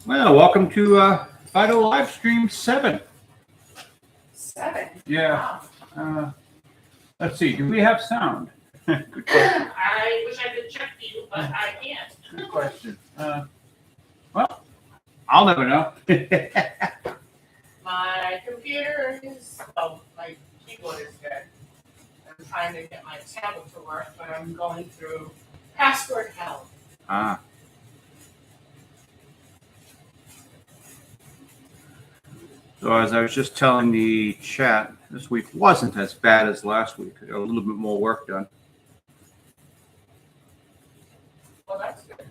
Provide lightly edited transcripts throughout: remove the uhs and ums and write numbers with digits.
Well, welcome to Phydeaux Livestream 7. 7? Yeah. Wow. Let's see. Do we have sound? Good question. I wish I could check for you, but I can't. Good question. Well, I'll never know. My computer is, my keyboard is dead. I'm trying to get my tablet to work, but I'm going through password hell. Ah. So as I was just telling the chat, this week wasn't as bad as last week. I got a little bit more work done. Well, that's good.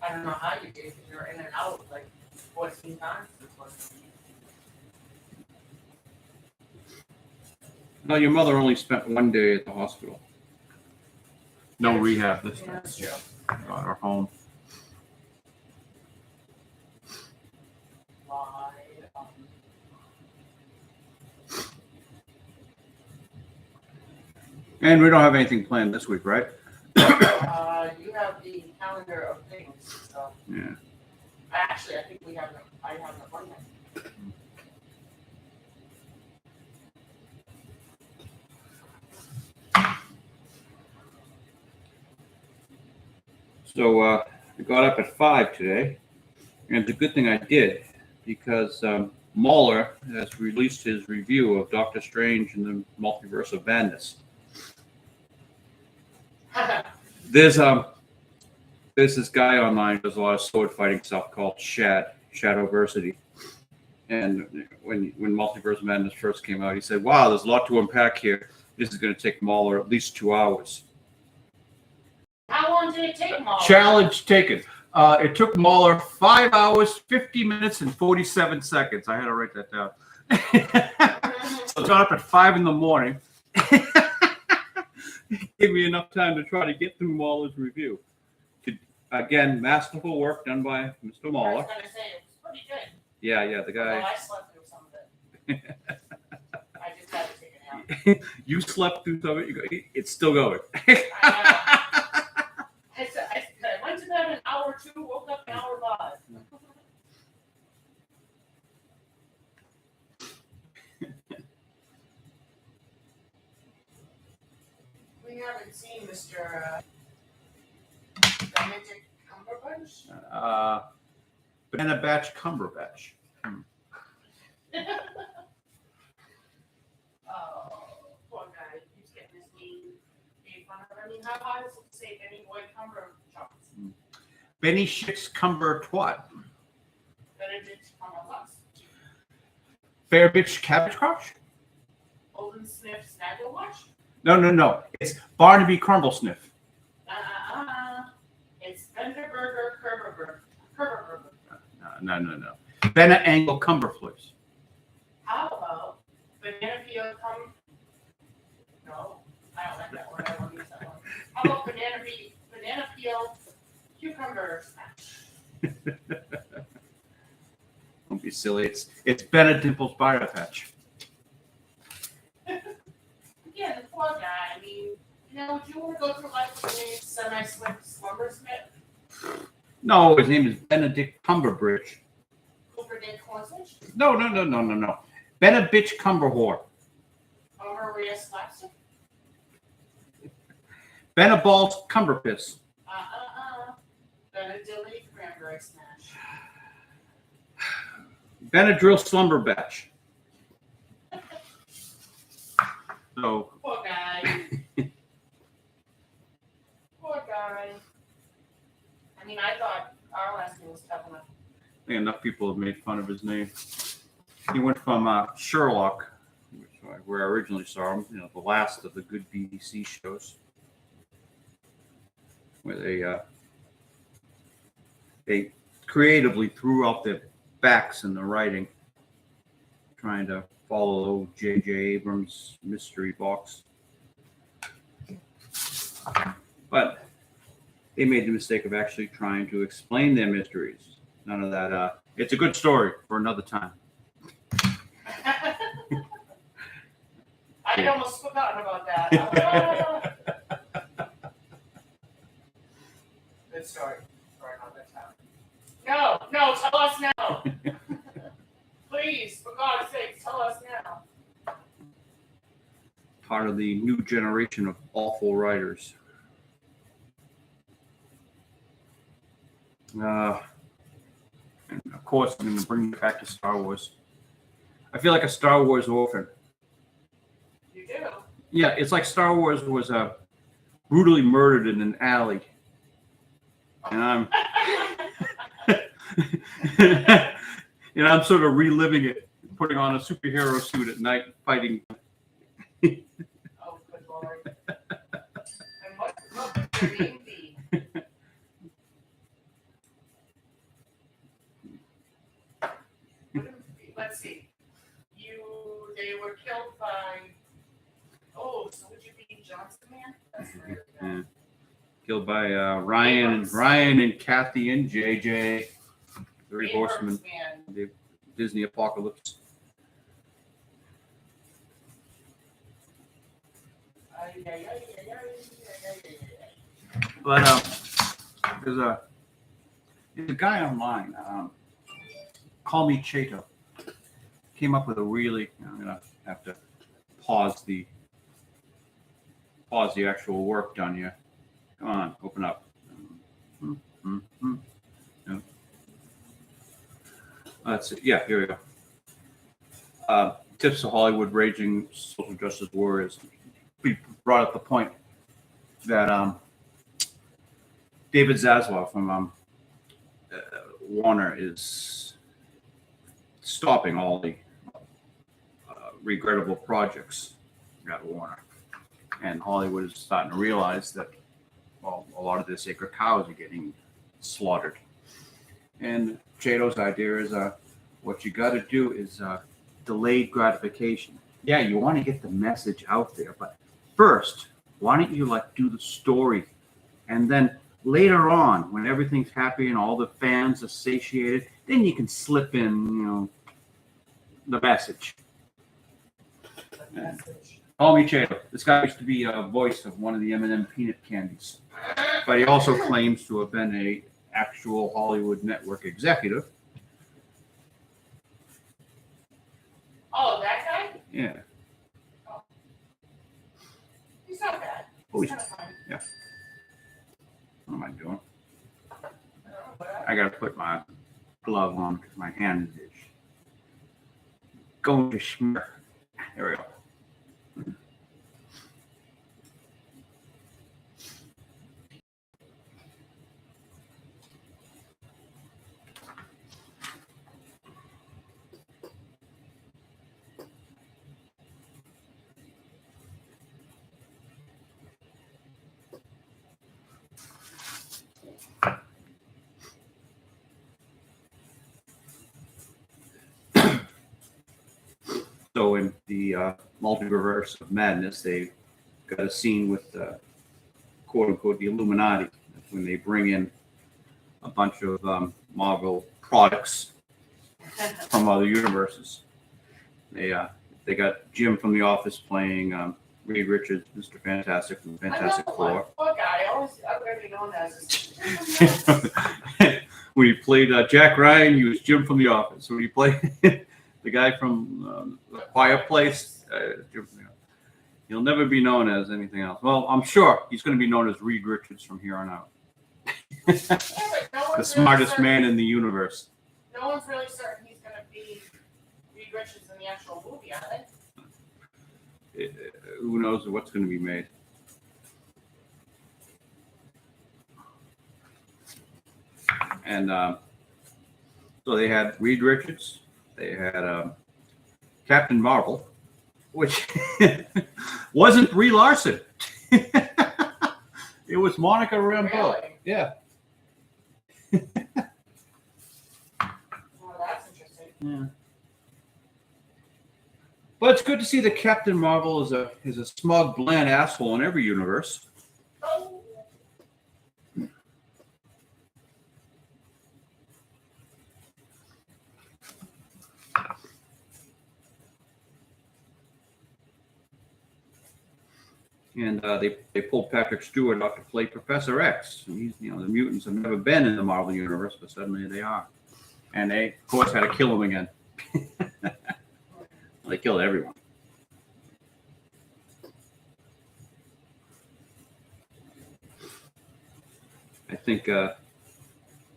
I don't know how you do it. You're in and out like 14 times this morning. No, your mother only spent one day at the hospital. No rehab this Yeah, time. that's true. Got her home. And we don't have anything planned this week, right? You have the calendar of things, so. Yeah. Actually, I think I have an appointment. So I got up at 5 today, and it's a good thing I did because Mahler has released his review of Doctor Strange and the Multiverse of Madness. There's this guy online who does a lot of sword fighting stuff called Shadowversity. And when Multiverse of Madness first came out, he said, "Wow, there's a lot to unpack here. This is going to take Mahler at least 2 hours." How long did it take, Mom? Challenge taken. It took Mahler 5 hours, 50 minutes, and 47 seconds. I had to write that down. So I got up at 5 in the morning. Gave me enough time to try to get through Mahler's review. Again, masterful work done by Mr. I Mahler. was going to say, it was pretty good. Yeah, the guy. Well, I slept through some of it. I just had to take a nap. You slept through some of it. It's still going. I went to bed an hour 2, woke up an hour 5. We haven't seen Mr. Benedict Cumberbatch. Banana Batch Cumberbatch. Oh, poor guy. He's getting his name made fun of. I mean, how hard is it to say Benny Boy Cumberbatch? Benny Shits Cumber Twat. Benedict Cumberbatch. Fair Bitch Cabbage Crotch? Golden Sniff Snagglewatch? No. It's Barnaby Crumble Sniff. It's Benderburger Kerberburger. No. Benna Angle Cumberflips. How about Banana Peel No, I don't like that word. I won't use that one. How about Banana Peel Cucumber Smash? Don't be silly. It's Benna Dimples Briar Patch. Yeah, the poor guy. I mean, would you want to go through life with a semi-slick slumber smith? No, his name is Benedict Cumberbridge. Cooper Dick Hornswich? No. Benna Bitch Cumberwhore. Maria Slapstick? Benna Balls Cumberpiss. Benadilly Cranberry Smash. Benadryl Slumber Batch. So. Poor guy. Poor guy. I mean, I thought our last name was tough enough. I think enough people have made fun of his name. He went from Sherlock, where I originally saw him, the last of the good BBC shows, where they creatively threw out their backs in the writing, trying to follow J.J. Abrams' mystery box. But they made the mistake of actually trying to explain their mysteries. None of that. It's a good story for another time. I'd almost forgotten about that. Good story for another time. No, part of the new generation of awful writers. And of course, I'm going to bring it back to Star Wars. I feel like a Star Wars orphan. You do? Yeah, it's like Star Wars was brutally murdered in an alley. And I'm I'm sort of reliving it, putting on a superhero suit at night, fighting. Oh, good Lord. And what would your name be? Let's see. They were killed by. Oh, so would you be Johnson Man? That's right. Yeah. Killed by Ryan and Kathy and JJ, Three Horsemen, the Disney apocalypse. But there's a guy online, Call Me Chato, came up with a really. I'm gonna have to pause the actual work done here. Come on, open up. No. That's it. Yeah, here we go. Tips of Hollywood raging social justice warriors. We brought up the point that David Zaslav from Warner is stopping all the regrettable projects at Warner. And Hollywood is starting to realize that, well, a lot of the sacred cows are getting slaughtered. And Chato's idea is what you got to do is delayed gratification. Yeah, you want to get the message out there, but first, why don't you do the story? And then later on, when everything's happy and all the fans are satiated, then you can slip in, the message. Call Me Chato. This guy used to be a voice of one of the M&M peanut candies, but he also claims to have been a actual Hollywood network executive. Oh, that guy? Yeah. Oh. He's not bad. Oh, He's kind of fun. Yeah. What am I doing? I don't know, but I got to put my glove on because my hand is going to smear. There we go. So in the multiverse of madness, they got a scene with quote unquote the Illuminati when they bring in a bunch of Marvel products from other universes. They got Jim from The Office playing Reed Richards, Mr. Fantastic from Fantastic Four. Poor guy. I'm going to be known as. When he played Jack Ryan, he was Jim from The Office. When he played the guy from The Quiet Place, he'll never be known as anything else. Well, I'm sure he's going to be known as Reed Richards from here on out. The smartest man in the universe. No one's really certain he's going to be Reed Richards in the actual movie, are they? Who knows what's going to be made? And so they had Reed Richards. They had Captain Marvel, which wasn't Brie Larson. It was Monica Rambeau. Really? Yeah. Well, that's interesting. Yeah. But it's good to see that Captain Marvel is a smug, bland asshole in every universe. Oh. And they pulled Patrick Stewart out to play Professor X. And he's, the mutants have never been in the Marvel universe, but suddenly they are. And they, of course, had to kill him again. They killed everyone. think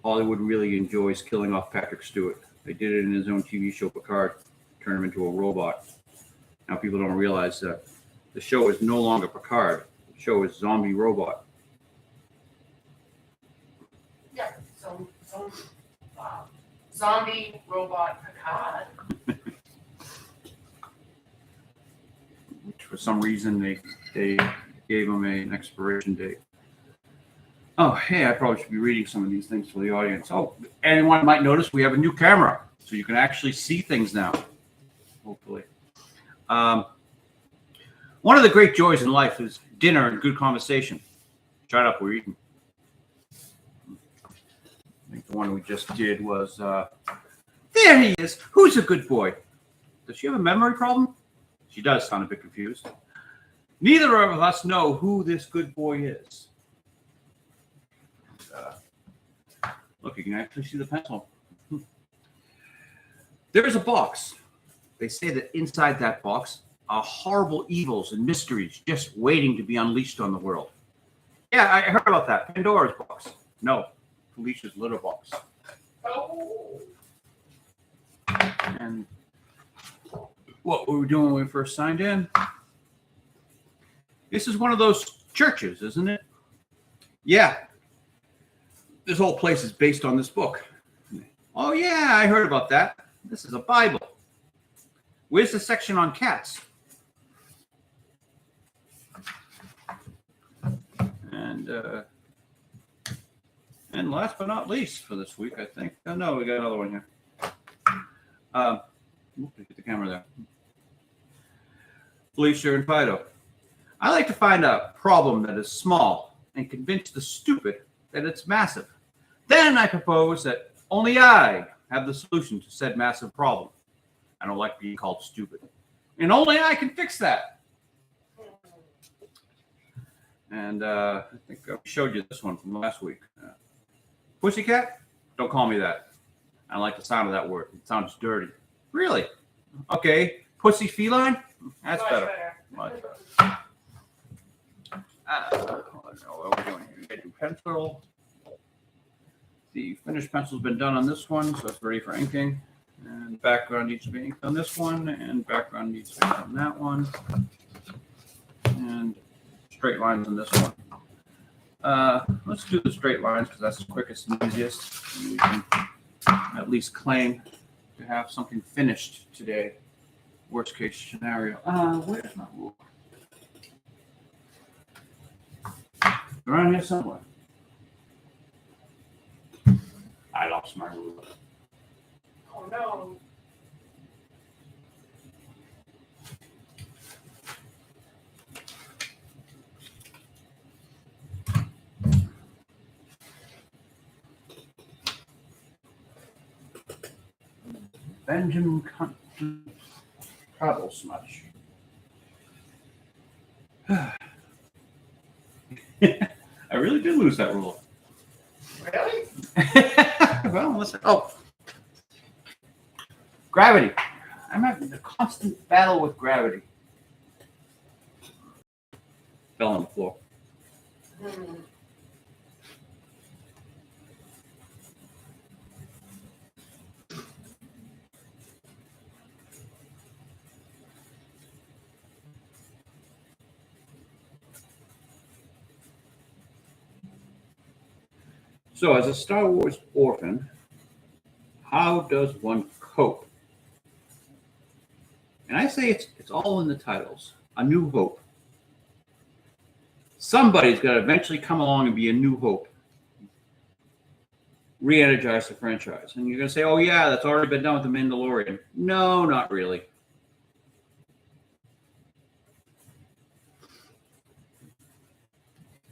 Hollywood really enjoys killing off Patrick Stewart. They did it in his own TV show, Picard, turn him into a robot. Now people don't realize that the show is no longer Picard. The show is Zombie Robot. Yeah, so zombie robot Picard. Which for some reason they gave him an expiration date. Oh, hey, I probably should be reading some of these things for the audience. Oh, anyone might notice we have a new camera, so you can actually see things now, hopefully. One of the great joys in life is dinner and good conversation. Shut up, we're eating. I think the one we just did was, there he is. Who's a good boy? Does she have a memory problem? She does sound a bit confused. Neither of us know who this good boy is. Look, you can actually see the pencil. There is a box. They say that inside that box are horrible evils and mysteries just waiting to be unleashed on the world. Yeah, I heard about that. Pandora's box. No, Felicia's litter box. Oh. And what were we doing when we first signed in? This is one of those churches, isn't it? Yeah. This whole place is based on this book. Oh, yeah, I heard about that. This is a Bible. Where's the section on cats? And last but not least for this week, I think. Oh, no, we got another one here. Get the camera there. Felicia and Phydeaux. I like to find a problem that is small and convince the stupid that it's massive. Then I propose that only I have the solution to said massive problem. I don't like being called stupid. And only I can fix that. And I think I showed you this one from last week. Pussycat? Don't call me that. I don't like the sound of that word. It sounds dirty. Really? Okay. Pussy feline? That's better. Much better. What are we doing here? We got to do pencil. The finished pencil's been done on this one, so it's ready for inking. And background needs to be inked on this one, and background needs to be on that one. And straight lines on this one. Let's do the straight lines because that's the quickest and easiest. And we can at least claim to have something finished today. Worst case scenario. Where's my rule? Around here somewhere. I lost my ruler. Oh no. Benjamin Cuddle Smudge. I really did lose that rule. Really? Well, listen. Oh, gravity. I'm having a constant battle with gravity. Fell on the floor. So, as a Star Wars orphan, how does one cope? And I say it's all in the titles. A New Hope. Somebody's got to eventually come along and be a new hope. Re-energize the franchise. And you're going to say, oh, yeah, that's already been done with The Mandalorian. No, not really.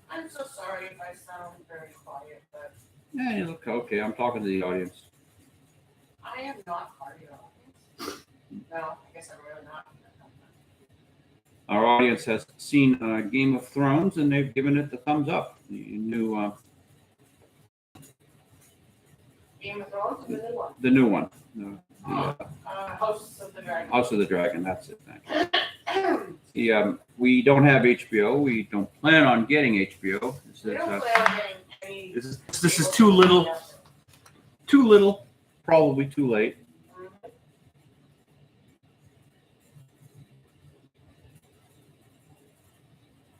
I'm so sorry if I sound very quiet, but Yeah, you look okay. I'm talking to the audience. I am not part of your audience. No, I guess I'm really not. Our audience has seen Game of Thrones, and they've given it the thumbs up. The new Game of Thrones, the new one. The new one. House of the Dragon. House of the Dragon. That's it. We don't have HBO. We don't plan on getting HBO. We don't plan on getting any. This is too little. Too little. Probably too late.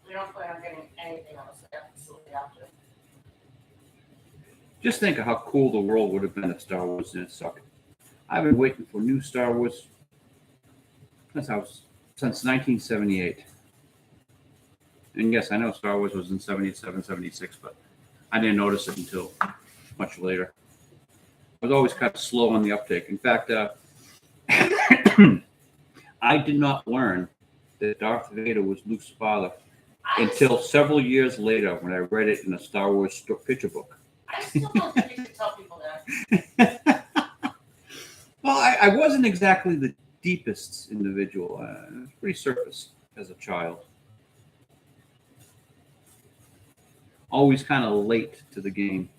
We don't plan on getting anything else. We absolutely have to. Just think of how cool the world would have been if Star Wars didn't suck. I've been waiting for new Star Wars since 1978. And yes, I know Star Wars was in 77, 76, but I didn't notice it until much later. I was always kind of slow on the uptake. In fact, I did not learn that Darth Vader was Luke's father until several years later when I read it in a Star Wars picture book. I still don't think you should tell people that. Well, I wasn't exactly the deepest individual. I was pretty surface as a child. Always kind of late to the game.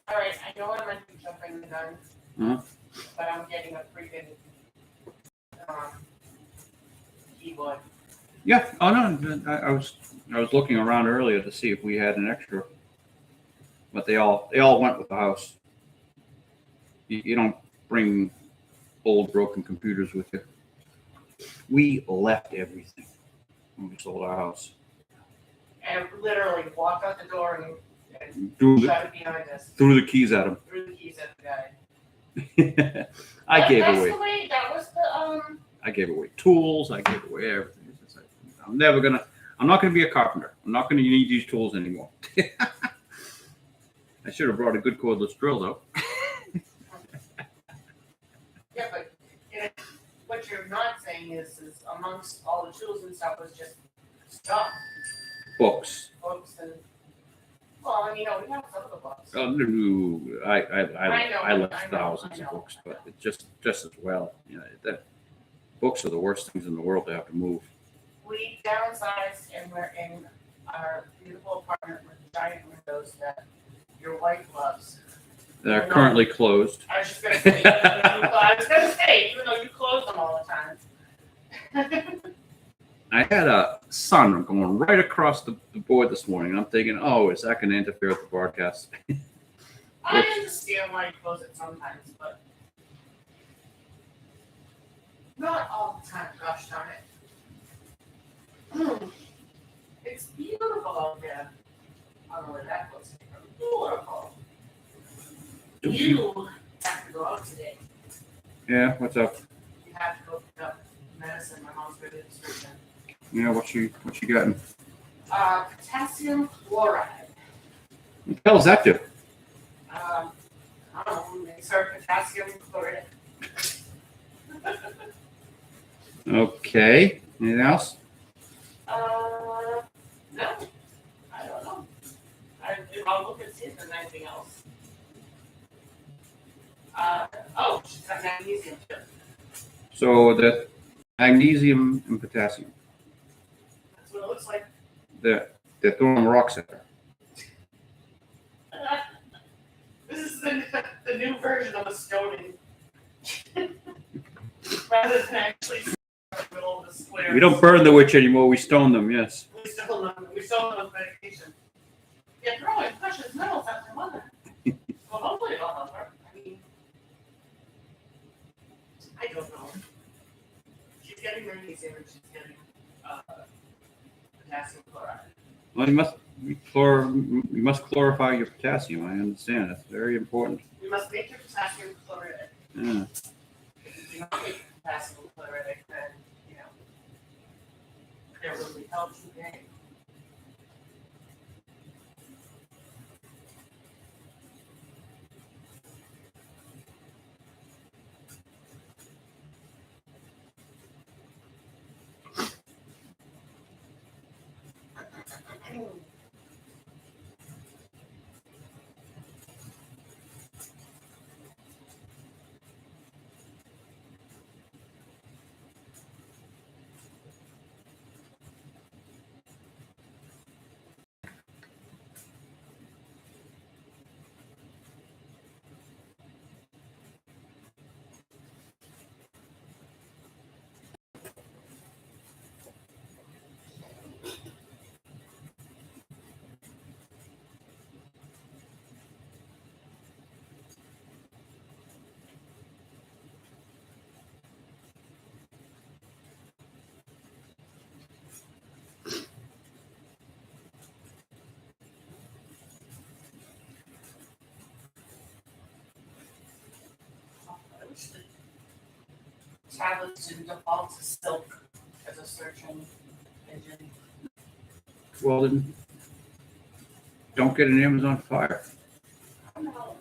All right, I know I might be jumping the gun, Uh-huh. but I'm getting a freaking keyboard. Yeah. Oh no, I was looking around earlier to see if we had an extra, but they all went with the house. You don't bring old broken computers with you. We left everything when we sold our house. And literally walked out the door and Threw shut it behind us. the keys at him. Threw the keys at the guy. I gave That's away. the way. That was the I gave away tools. I gave away everything. It's just like, I'm not gonna be a carpenter. I'm not gonna need these tools anymore. I should have brought a good cordless drill though. Yeah, but what you're not saying is amongst all the tools and stuff was just stuff, Books. books, and well, I mean, we have some of the books. No, I left I know, thousands of books, but it's just as well. You know, that books are the worst things in the world to have to move. We downsized and we're in our beautiful apartment with giant windows that your wife loves. They're currently closed. I was just gonna say, even though you close them all the time. I had a sun going right across the board this morning. And I'm thinking, oh, is that going to interfere with the broadcast? I understand why you close it sometimes, but not all the time, gosh darn it. It's beautiful out there. I don't know where that goes. Beautiful. You have to go out today. Yeah, what's up? You have to go pick up medicine. My mom's ready to prescription. Yeah, what you gotten? Potassium chloride. What the hell does that do? I don't know, makes her potassium chloride. Okay. Anything else? No, I don't know. I'll look and see if there's anything else. She's got magnesium too. So the magnesium and potassium. That's what it looks like. They're throwing rocks at her. This is the new version of a stoning. Rather than actually in the middle of the square. We don't burn the witch anymore. We stone them. Yes. We stone them with medication. You're throwing precious metals at your mother. Well, hopefully it'll help her. I mean, I don't know. She's getting magnesium and she's getting potassium chloride. Well, you must clarify your potassium. I understand. That's very important. We must make your potassium chloride. Yeah. If you not make potassium chloride, then, there will be help you gain. tablets in default to Silk as a search engine. Well, then don't get an Amazon Fire. I don't know.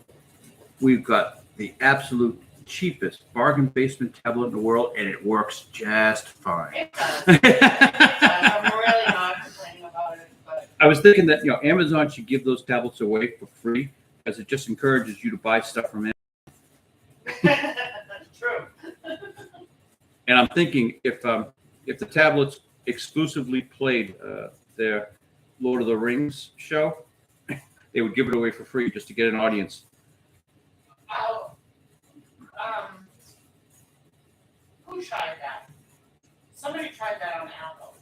We've got the absolute cheapest bargain basement tablet in the world, and it works just fine. It does. It does. I'm really not complaining about it, but I was thinking that Amazon should give those tablets away for free, because it just encourages you to buy stuff from Amazon. that's true. And I'm thinking if the tablets exclusively played their Lord of the Rings show, they would give it away for free just to get an audience. Oh, who tried that? Somebody tried that on Apple.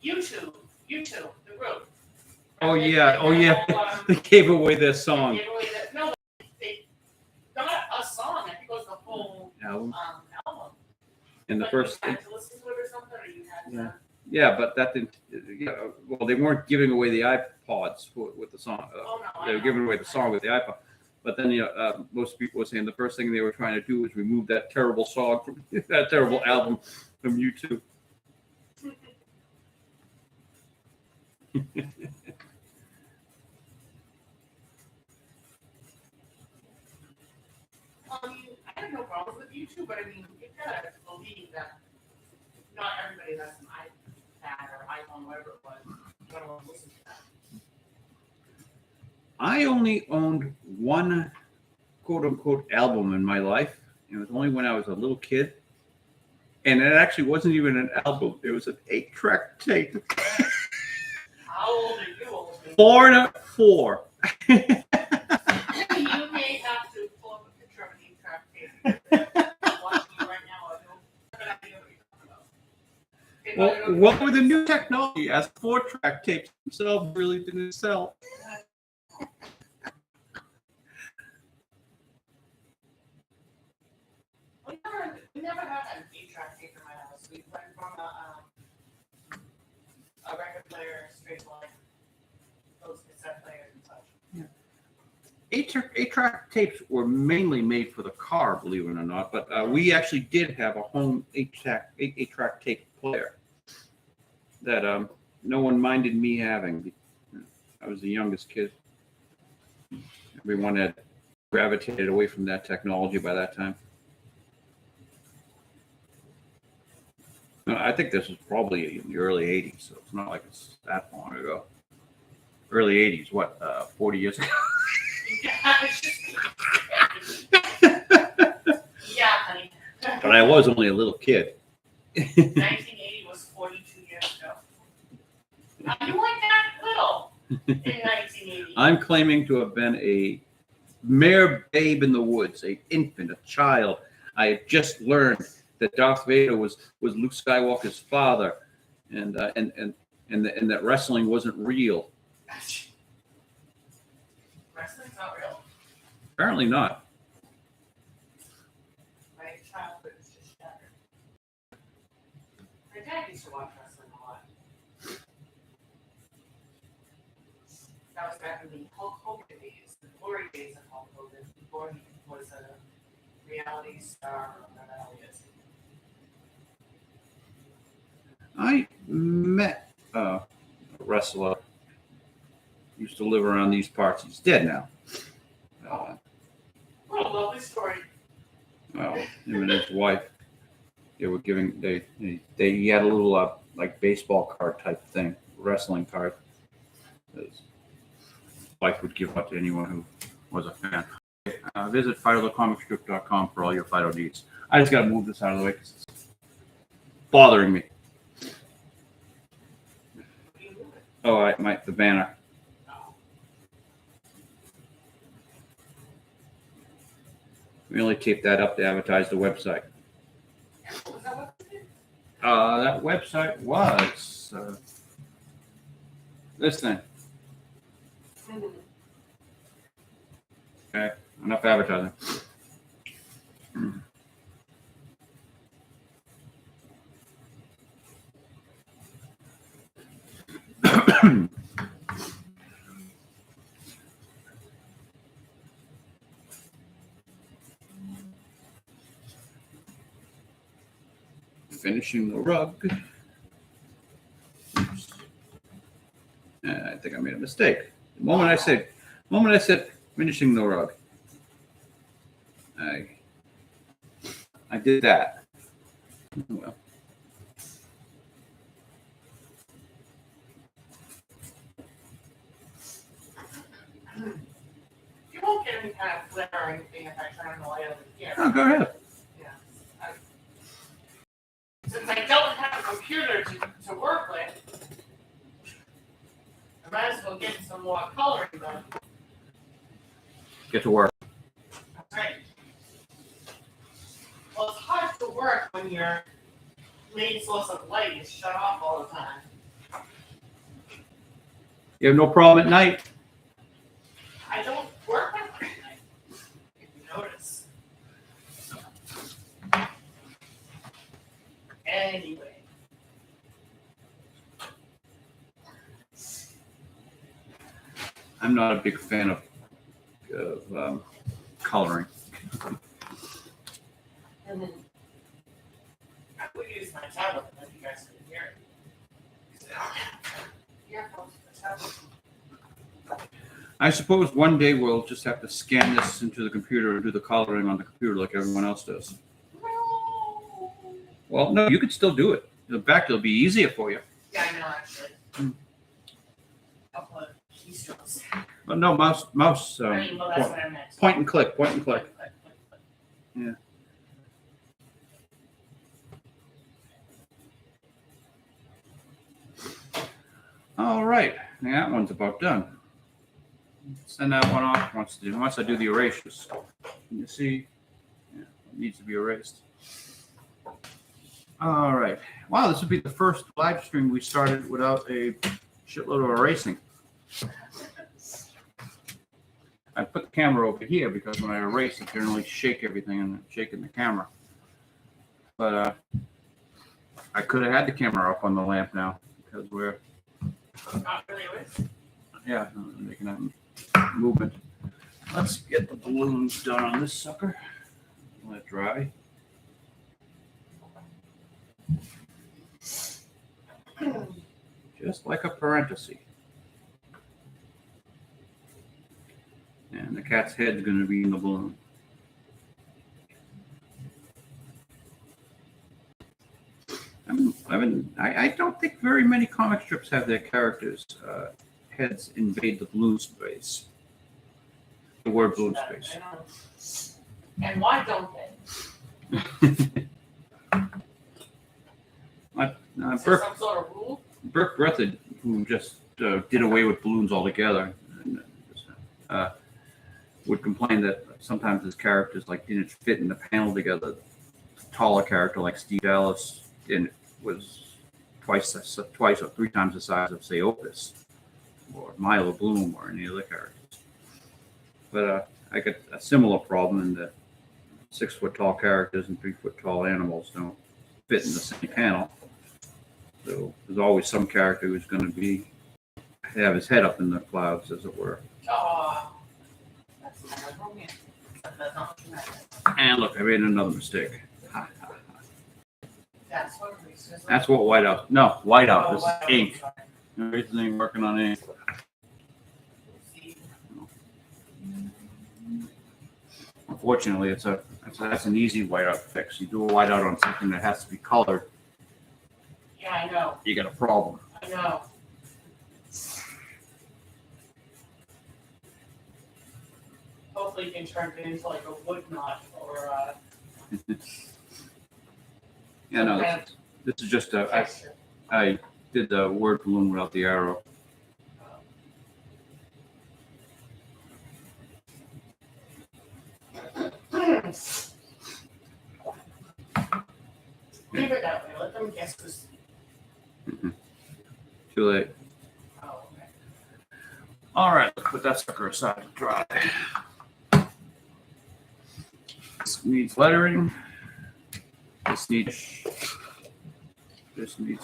YouTube, the group. Oh yeah, they gave away their song. They gave away they got a song. I think it was the whole Album. album. And the But first, you had to listen to it or something, or you had to. yeah, but that didn't. Well, they weren't giving away the iPods with the song. Oh no, They were giving away the song with the iPod. But then most people were saying the first thing they were trying to do was remove that terrible song from that terrible album from YouTube. I have no problems with YouTube, but I mean, you've got to believe that not everybody has an iPad or iPhone, whatever it was, going to listen to that. I only owned one quote unquote album in my life. It was only when I was a little kid. And it actually wasn't even an album. It was an 8-track tape. How old are you? 4 You may have to pull up a picture of an 8-track tape. I'm watching you right now. I don't have an idea what you're talking about. Well, what with the new technology, as 4-track tapes themselves really didn't sell. We never had an 8-track tape in my house. We went from a record player straight line, those cassette players and such. 8-track tapes were mainly made for the car, believe it or not. But we actually did have a home 8-track tape player that no one minded me having. I was the youngest kid. Everyone had gravitated away from that technology by that time. I think this was probably in the early 80s, so it's not like it's that long ago. Early 80s, what, 40 years ago? Yeah, honey. But I was only a little kid. 1980 was 42 years ago. You weren't that little in 1980. I'm claiming to have been a mere babe in the woods, an infant, a child. I had just learned that Darth Vader was Luke Skywalker's father, and that wrestling wasn't real. Wrestling's not real. Apparently not. My childhood is just shattered. My dad used to watch wrestling a lot. That was back in the Hulk Hogan days, the glory days of Hulk Hogan, before he was a reality star or whatever the hell he is. I met a wrestler. Used to live around these parts. He's dead now. What a lovely story. Well, him and his wife, they were giving he had a little like baseball card type thing, wrestling card. His wife would give out to anyone who was a fan. Visit Phydeaux.comicstrip.com for all your Phydeaux needs. I just got to move this out of the way because it's bothering me. Oh, the banner. We only taped that up to advertise the website. That website was this thing. Okay, enough advertising. finishing the rug. Oops. I think I made a mistake. The moment I said finishing the rug, I did that. Well. You won't get any kind of flare or anything if I turn the light over here. Oh, go ahead. Yeah. Since I don't have a computer to work with, I might as well get some more coloring done. Get to work. That's right. Well, it's hard to work when your main source of light is shut off all the time. You have no problem at night? I don't work at night, if you notice. Anyway. I'm not a big fan of coloring. And then I would use my tablet, but you guys couldn't hear it. Earphones for the tablet. I suppose one day we'll just have to scan this into the computer and do the coloring on the computer like everyone else does. No. Well, no, you could still do it. In fact, it'll be easier for you. Yeah, I know, actually. Couple of keystrokes. But no, mouse. Well, that's what I meant. Point and click. Point and click. Yeah. All right, that one's about done. Send that one off once I do the erasures. Can you see? Yeah, it needs to be erased. All right. Wow, this would be the first live stream we started without a shitload of erasing. I put the camera over here because when I erase, I generally shake everything and I'm shaking the camera. But I could have had the camera up on the lamp now because we're making that movement. Let's get the balloons done on this sucker. Let it dry. Just like a parenthesis. And the cat's head is going to be in the balloon. I don't think very many comic strips have their characters' heads invade the balloon space. The word balloon space. And why don't they? Is there some sort of rule? Burke Breathed, who just did away with balloons altogether, would complain that sometimes his characters didn't fit in the panel together. A taller character like Steve Ellis was twice or three times the size of, say, Opus or Milo Bloom or any other characters. But I get a similar problem in that 6 foot tall characters and 3 foot tall animals don't fit in the same panel. So there's always some character who's going to have his head up in the clouds, as it were. Oh, that's not romantic. That's not what you meant. And look, I made another mistake. That's what erasers are. That's what whiteout. No, whiteout. Oh, This is whiteout, ink. sorry. Everything working on ink. See, Unfortunately, that's an easy whiteout fix. You do a whiteout on something that has to be colored, yeah, I know. you get a problem. I know. Hopefully you can turn it into like a wood knot or Yeah, no, this is just texture. I did the word balloon without the arrow. Leave it that way. Let them guess who's. Too late. Oh, okay. All right, let's put that sucker aside to dry. This needs lettering. This needs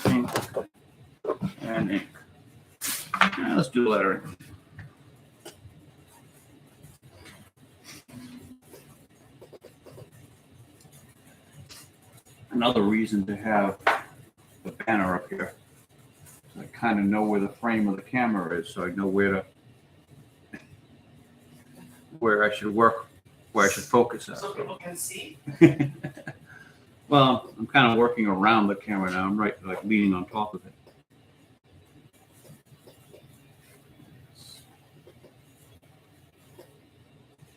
ink and ink. Now let's do lettering. another reason to have the banner up here. So I kind of know where the frame of the camera is, so I know where I should work, where I should focus at. So people can see. Well, I'm kind of working around the camera now. I'm right, like leaning on top of it.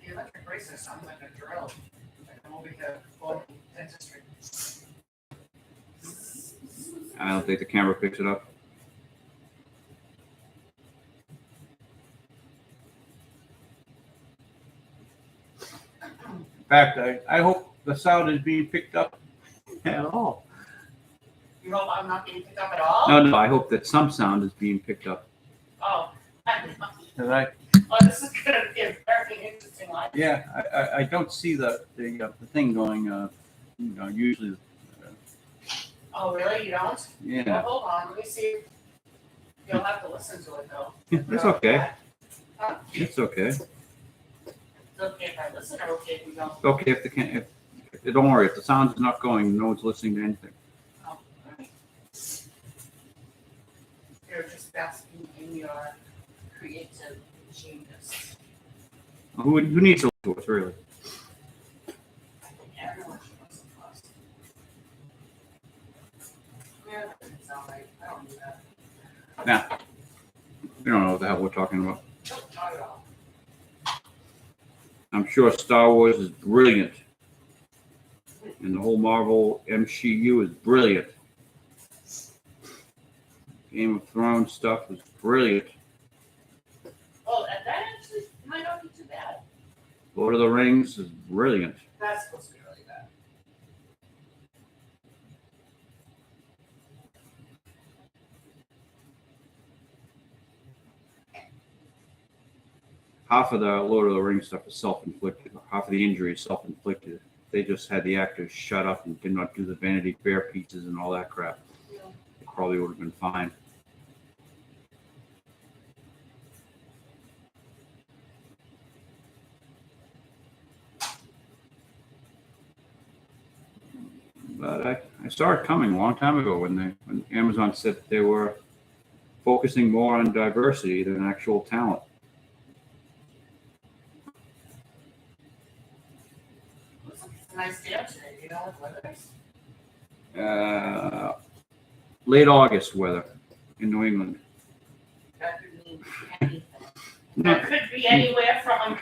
The electric bracelet sounds like a drill. Like I'm over here for dentistry. I don't think the camera picks it up. In fact, I hope the sound is being picked up at all. You hope I'm not being picked up at all? No, I hope that some sound is being picked up. Oh. Well, This is going to be a very interesting life. yeah, I don't see the thing going. Usually. Oh, really? You don't? Yeah. Well, hold on. Let me see. You'll have to listen to it, though. It's okay. Huh? It's okay. It's okay if I listen or okay if you don't? It's okay if don't worry, if the sound is not going, no one's listening to anything. Oh, all right. You're just basking in your creative genius. Who needs to listen to us, really? Yeah, everyone should listen to us. Yeah, that doesn't sound right. I don't do that. Nah, we don't know what the hell we're talking about. Nope, not at all. I'm sure Star Wars is brilliant. And the whole Marvel MCU is brilliant. Game of Thrones stuff is brilliant. Oh, and that actually might not be too bad. Lord of the Rings is brilliant. That's supposed to be really bad. Half of the Lord of the Rings stuff is self-inflicted. Half of the injury is self-inflicted. They just had the actors shut up and did not do the Vanity Fair pieces and all that crap. Yeah. It probably would have been fine. But I saw it coming a long time ago when Amazon said they were focusing more on diversity than actual talent. Looks like it's a nice day out today. Do you know what the weather is? Late August weather in New England. That could mean anything. That could be anywhere from.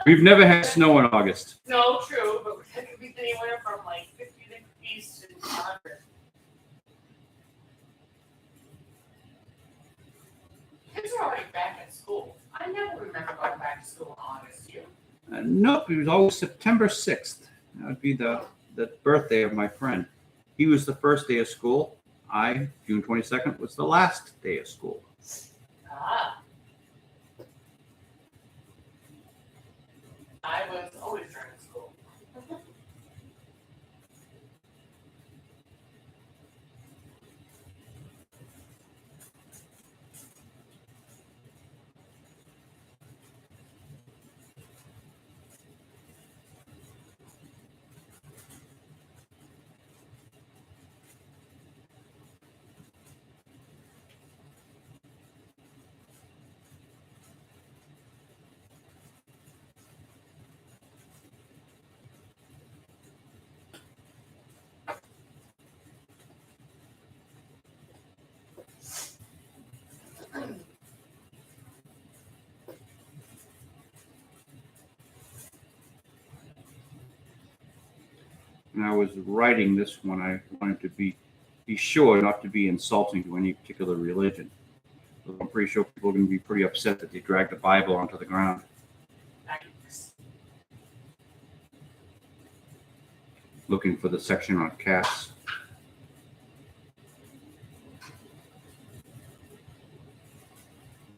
We've never had snow in August. No, true, but that could be anywhere from like 50 degrees to 100. Kids are already back at school. I never remember going back to school in August. You? Nope, it was always September 6th. That would be the birthday of my friend. He was the first day of school. June 22nd, was the last day of school. Ah. I was always during school. And I was writing this one. I wanted to be sure not to be insulting to any particular religion. So I'm pretty sure people are going to be pretty upset that they dragged the Bible onto the ground. Nice. Looking for the section on cats.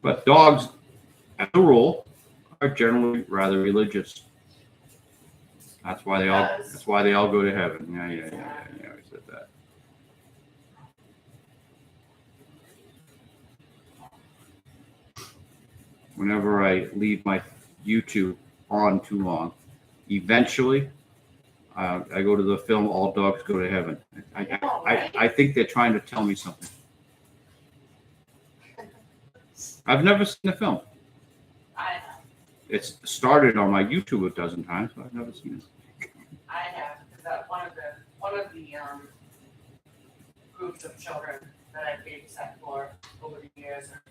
But dogs, as a rule, are generally rather religious. That's why they all go to heaven. Yeah. We said that. Whenever I leave my YouTube on too long, eventually I go to the film All Dogs Go to Heaven. Right? I think they're trying to tell me something. I've never seen the film. I have. It's started on my YouTube a dozen times, but I've never seen it. I have. Because one of the groups of children that I babysat for over the years, or,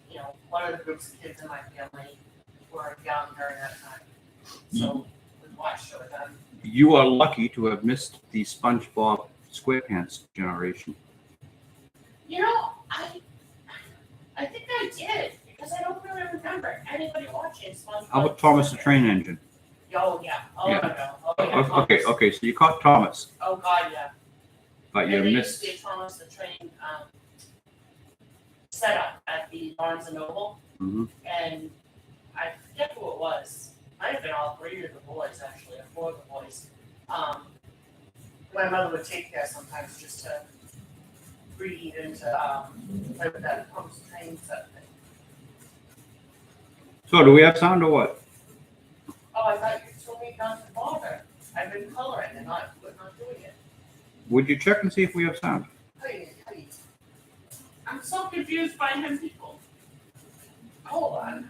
you know, one of the groups of kids in my family were young during that time. So we watched it with them. You are lucky to have missed the SpongeBob SquarePants generation. You know, I think I did, because I don't really remember anybody watching SpongeBob. How about Thomas the Train Engine? Oh, yeah. Oh, Yeah. no. Oh, yeah. Okay, so you caught Thomas, Oh, God, yeah. but you And they missed. used to Thomas the Train set up at the Barnes and Noble, Mhm. and I forget who it was. Might have been all three of the boys, actually, or four of the boys. My mother would take there sometimes just to read and to play with that Thomas the Train set thing. So do we have sound or what? Oh, I thought you told me not to bother. I've been coloring and not doing it. Would you check and see if we have sound? Hey. I'm so confused by him people. Hold on.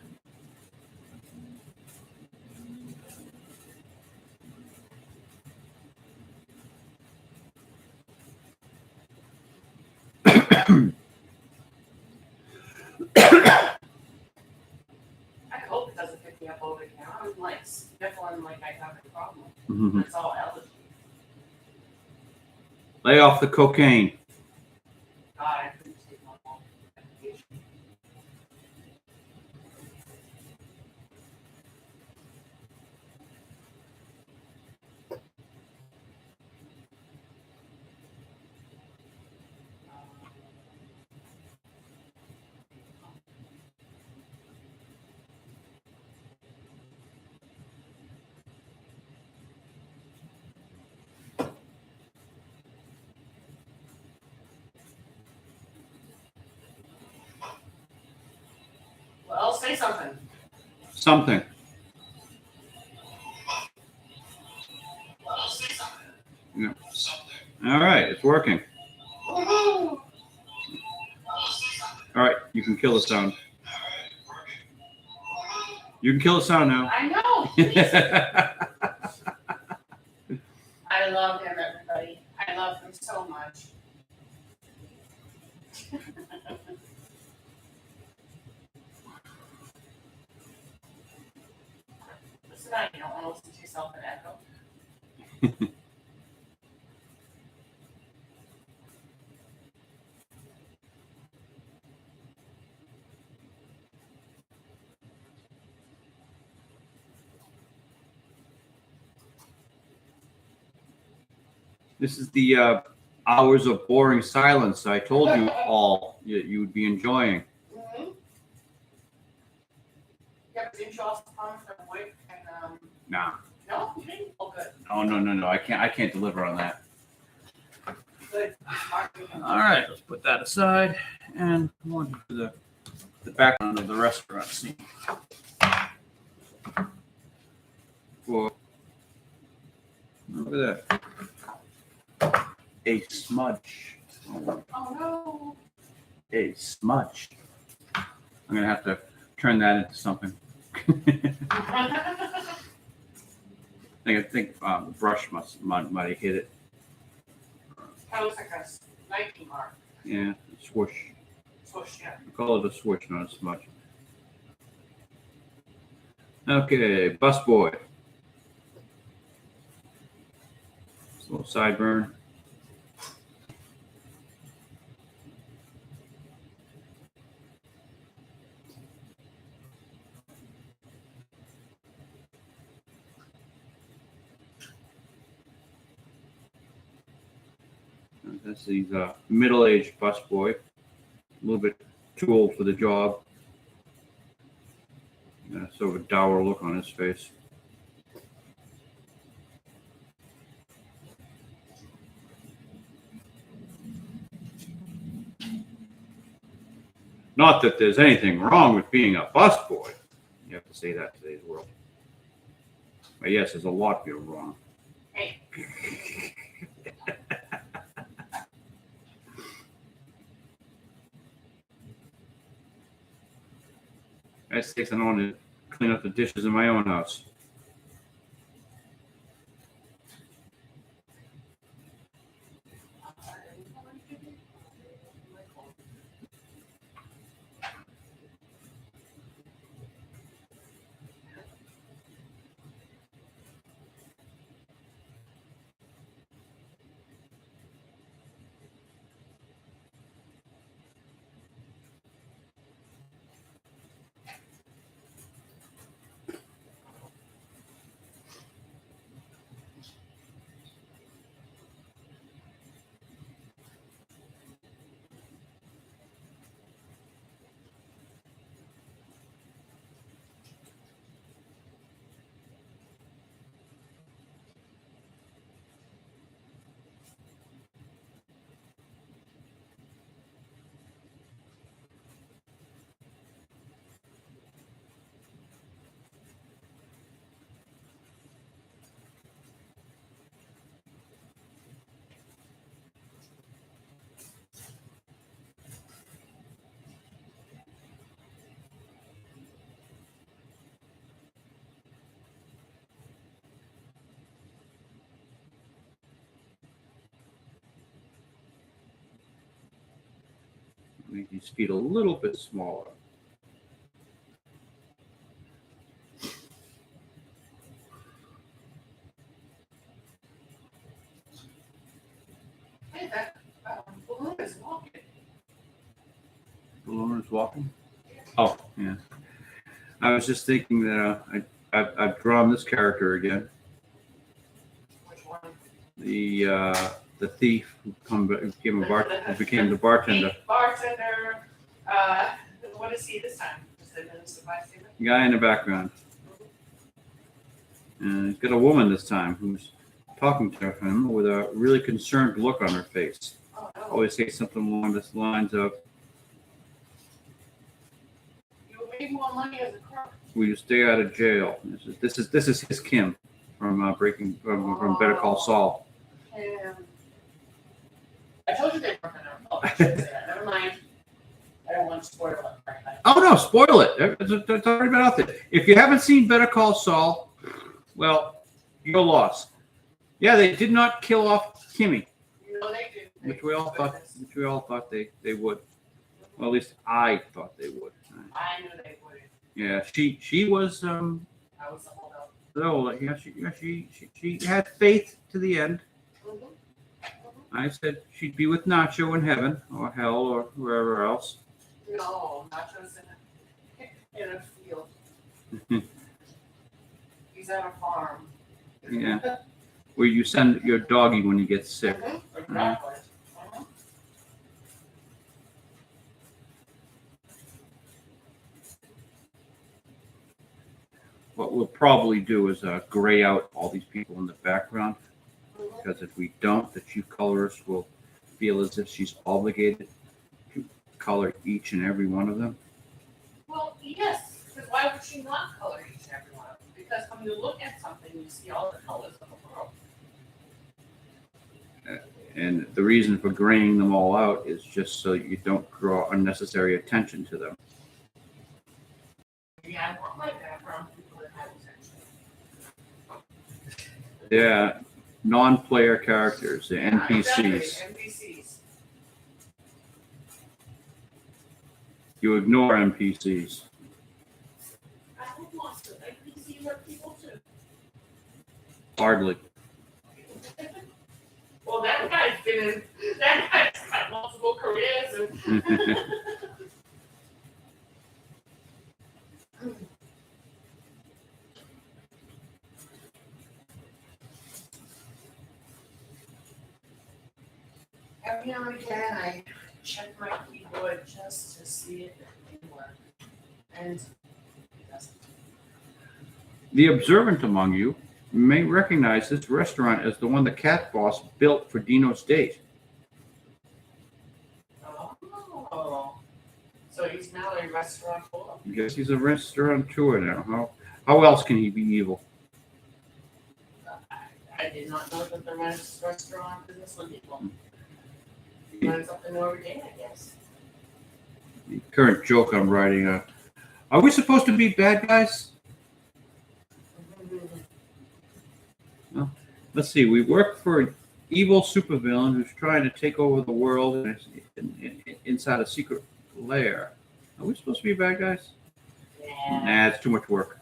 I hope it doesn't pick me up over here. I'm like sniffling like I have a problem. Mhm. It's all allergy. Lay off the cocaine. God, I couldn't take my whole medication. Well, say something. Something. Well, say something. Yeah. All right, it's working. Woohoo! All right, you can kill the sound. You can kill the sound now. I know. Please. I love him, everybody. I love him so much. Listen, you don't want to listen to yourself in echo. This is the hours of boring silence I told you all you would be enjoying. Mm-hmm. Yep, didn't you also promise that Wick and Nah. no, you didn't? Oh, good. No. I can't deliver on that. Good. All right, let's put that aside and move on to the background of the restaurant scene. Whoa. Look at that. A smudge. Oh no. A smudge. I'm gonna have to turn that into something. I think the brush might have hit it. That looks like a Nike mark. Yeah, swoosh. Swoosh, yeah. I call it a swoosh, not a smudge. Okay, busboy. A little sideburn. This is a middle-aged busboy, a little bit too old for the job. Sort of a dour look on his face. Not that there's anything wrong with being a busboy. You have to say that in today's world. But yes, there's a lot being wrong. I say I don't want to clean up the dishes in my own house. Make these feet a little bit smaller. Hey, that balloon is walking. Balloon is walking? Oh, yeah. I was just thinking that I've drawn this character again. Which one? The thief who became the bartender. Bartender. What is he this time? Is it Mr. Bystander? Guy in the background. And he's got a woman this time who's talking to him with a really concerned look on her face. Oh, no. Always say something along the lines of, You made more money as a crook. "Will you stay out of jail?" This is his Kim from from Better Call Saul. I told you they weren't gonna. Oh, I shouldn't say that. Never mind. I don't want to spoil it. Right. Oh no, spoil it! It's already been out there. If you haven't seen Better Call Saul, well, you're lost. Yeah, they did not kill off Kimmy, No, they didn't. which we all thought they would. Well, at least I thought they would. I knew they wouldn't. Yeah, she was I was the holdout. so yeah, she had faith to the end. Mm-hmm. I said she'd be with Nacho in heaven or hell or wherever else. No, Nacho's in a field. He's at a farm. Yeah. Where you send your doggy when you get sick. Mm-hmm. Exactly. Mm-hmm. What we'll probably do is gray out all these people in the background, because if we don't, the chief colorist will feel as if she's obligated to color each and every one of them. Well, yes, because why would she not color each and every one of them? Because when you look at something, you see all the colors of the world. And the reason for graying them all out is just so you don't draw unnecessary attention to them. Yeah, I want my background people that have attention. They're non-player characters, they're NPCs. Exactly, NPCs. You ignore NPCs. I hope most of NPCs are people too. Hardly. Well, that guy's got multiple careers. And every now and again, I check my keyboard just to see if it can work. And it doesn't. The observant among you may recognize this restaurant as the one the cat boss built for Dino's date. Oh. So he's now a restaurateur. I guess he's a restaurateur now. How else can he be evil? I I did not know that the restaurant business would people. Learn something new every day, I guess. The current joke I'm writing. Are we supposed to be bad guys? Well, let's see. We work for an evil supervillain who's trying to take over the world inside a secret lair. Are we supposed to be bad guys? Yeah. Nah, it's too much work.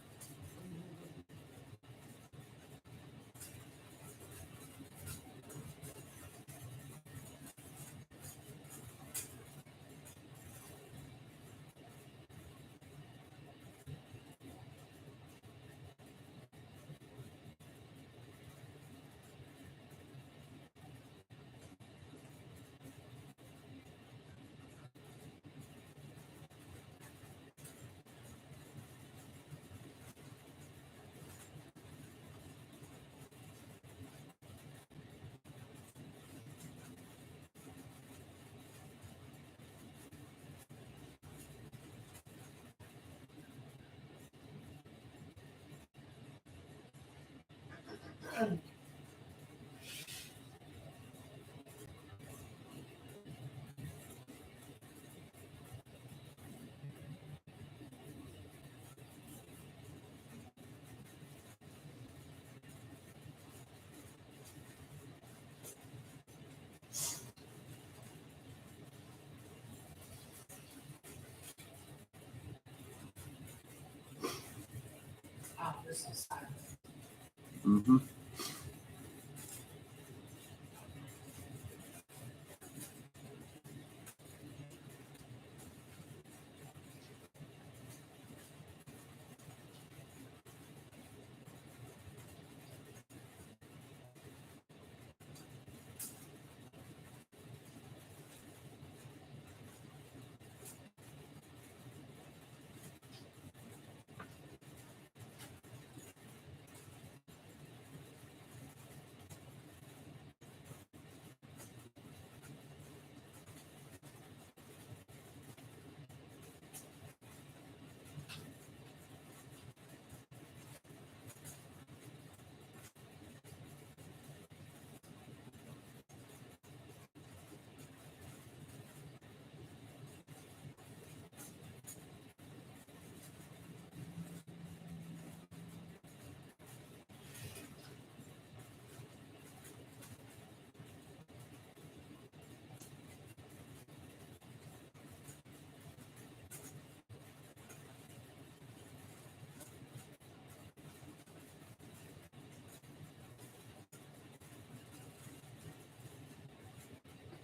Oh, this is sad. Mm-hmm.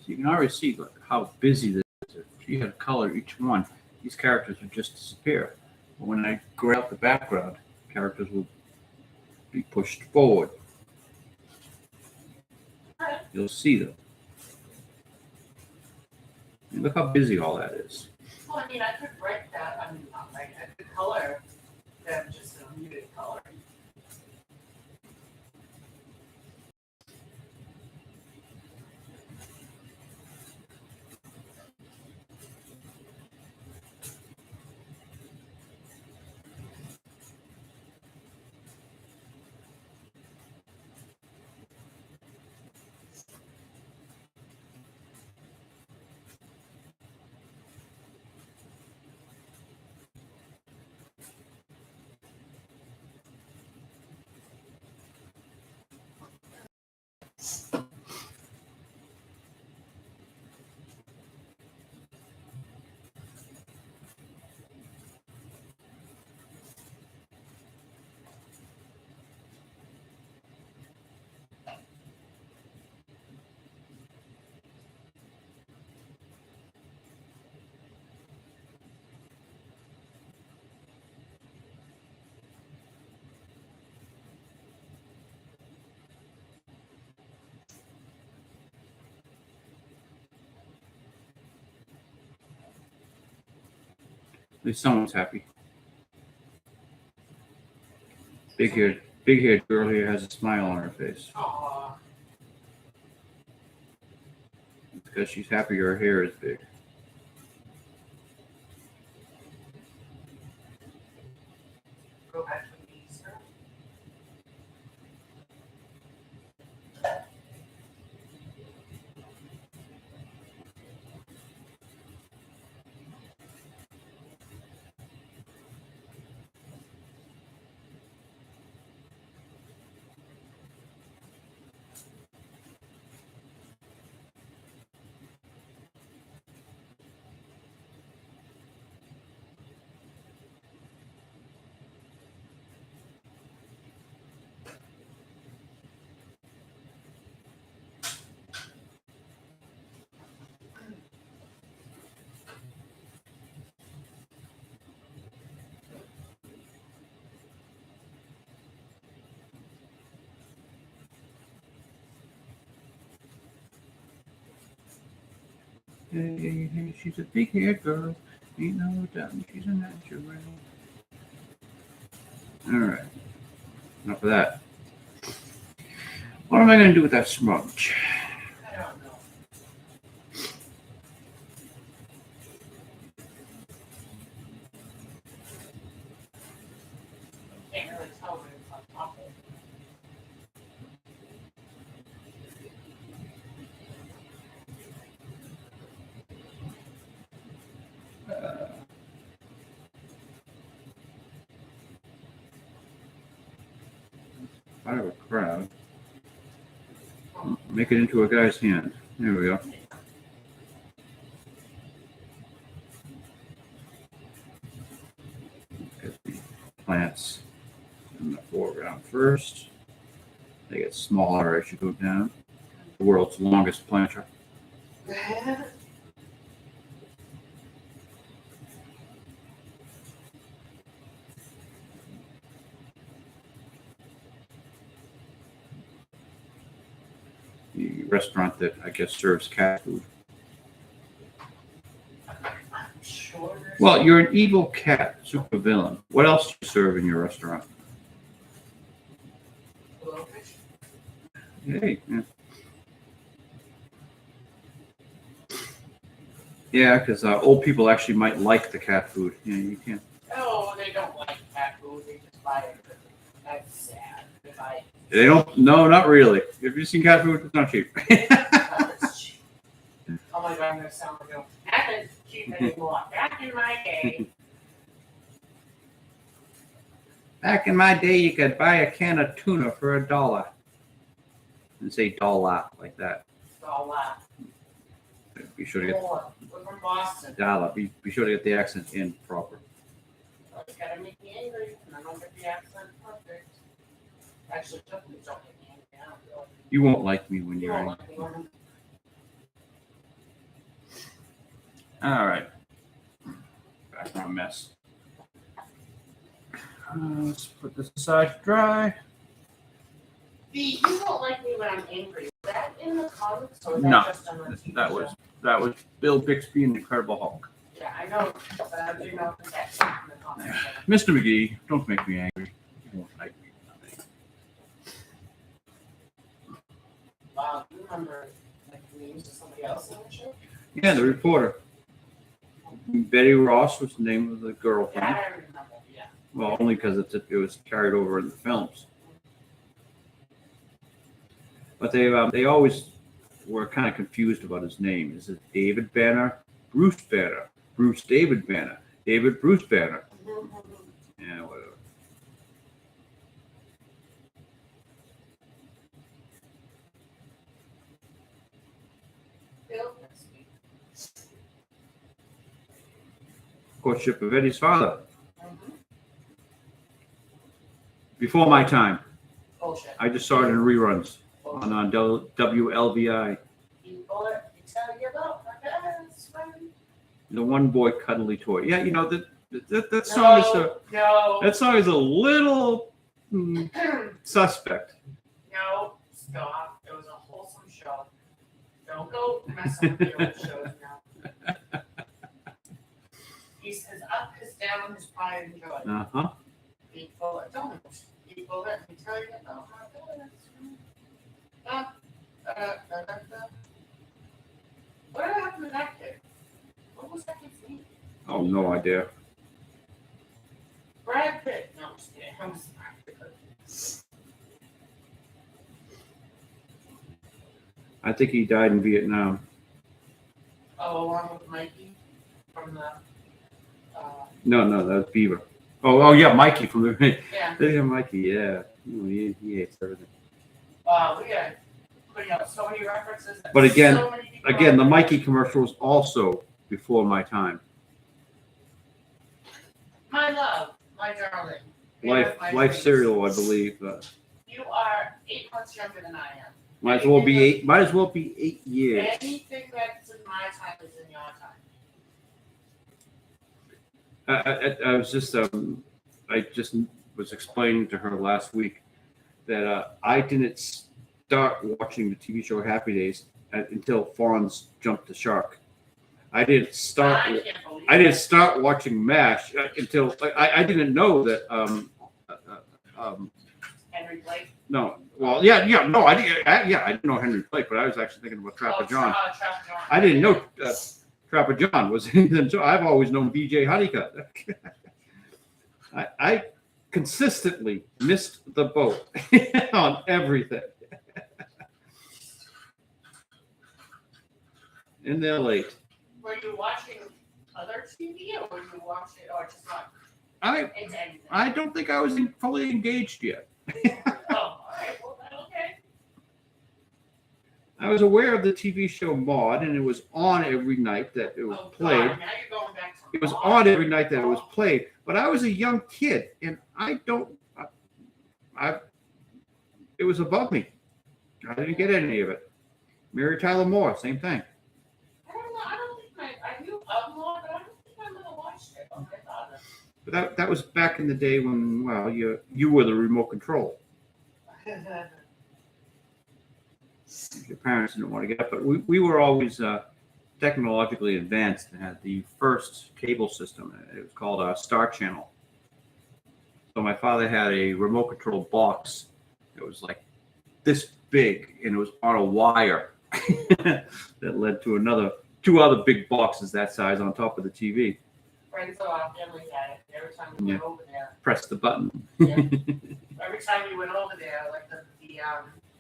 So you can already see how busy this is. If you had to color each one, these characters would just disappear. But when I gray out the background, characters will be pushed forward. You'll see them. And look how busy all that is. Well, I mean, I could write that. I mean, I could color them just in a muted color. At least someone's happy. Big-haired girl here has a smile on her face. Aww. It's because she's happy her hair is big. Go back to the Easter. Hey, hey, she's a big haired girl. Ain't no doubt she's a natural. All right. Enough of that. What am I going to do with that smudge? I don't know. Can't really tell when it's on top of it. Out of a crowd. Make it into a guy's hand. There we go. Get the plants in the foreground first. They get smaller as you go down. The world's longest planter. The restaurant that I guess serves cat food. I'm sure there's Well, you're an evil cat, super villain. What else do you serve in your restaurant? blowfish. Hey, yeah. Yeah, because old people actually might like the cat food. Yeah, you can't. Oh, they don't like cat food. They just buy it. That's sad. They buy it. They don't. No, not really. Have you seen cat food? It's not cheap. It's cheap. Oh my god, I'm gonna sound like that is cheap anymore. Back in my day. Back in my day, you could buy a can of tuna for $1. And say dollar like that. So, Be sure to get we're from Boston. dollar. Be sure to get the accent in proper. You gotta make me angry, and I don't get the accent perfect. Actually, don't make me angry. I don't feel like You won't like me when you you're won't angry. like me. All right. Background mess. Let's put this aside to dry. You don't like me when I'm angry. Is that in the comics or is that No, just on the TV That show? was Bill Bixby and the Incredible Hulk. Yeah, I know, but I do know that that's in the comics. Mr. McGee, don't make me angry. You won't like me. Wow, do you remember like the names of somebody else in the show? Yeah, the reporter. Betty Ross was the name of the girlfriend. Yeah, I remember. Yeah. Well, only because it was carried over in the films. But they always were kind of confused about his name. Is it David Banner, Bruce Banner, Bruce David Banner, David Bruce Banner? Yeah, whatever. Bill? Courtship of Eddie's father. Mm-hmm. Before my time. Bullshit. I just saw it in reruns Bullshit. on WLVI. You bullet, you tell you about my best friend. The one boy cuddly toy. Yeah, you know that song is No. that song is a little suspect. No, stop. It was a wholesome show. Don't go messing with the old shows now. He says up, his down, his pride and joy. Uh-huh. People don't. People let me tell you about my best friend. What happened to that kid? What was that kid's name? Oh, no idea. Brad Pitt. No, I'm just kidding. I'm just I think he died in Vietnam. Oh, along with Mikey from the. No, that was Beaver. Oh, yeah, Mikey from the. Yeah. Yeah, Mikey, yeah. He hates everything. Wow, we got putting out so many references. that But again- so many people Again, the are- Mikey commercial was also before my time. My love, my darling. Life my Life dreams. cereal, I believe. You are 8 months younger than I am. Might as well be 8. Might as well be 8 years. Anything that's in my time is in your time. I was just I just was explaining to her last week that I didn't start watching the TV show Happy Days until Fonz jumped the shark. I didn't start. I can't believe I didn't it. start watching MASH until I didn't know that. Henry Blake. No, well, yeah, no, I didn't know Henry Blake, but I was actually thinking about Trapper John. Trapper John. I didn't know Trapper John was anything. So I've always known BJ Honeycutt. I consistently missed the boat on everything. And they're late. Were you watching other TV, or were you watching, or just not into anything? I don't think I was fully engaged yet. Oh, all right. Well, okay. I was aware of the TV show Maude, and it was on every night that it was played. God, now you're going back to It was Maude. on every night that it was played. But I was a young kid, and it was above me. I didn't get any of it. Mary Tyler Moore, same thing. I don't know. I don't think I knew of Maude, but I don't think I ever watched it on my father. But that was back in the day when, well, you were the remote control. Your parents didn't want to get up, but we were always technologically advanced and had the first cable system. It was called a Star Channel. So my father had a remote control box. It was like this big, and it was on a wire that led to two other big boxes that size on top of the TV. Friends of our family had it. Every time we went over there. Press the button. Yeah. Every time we went over there, like the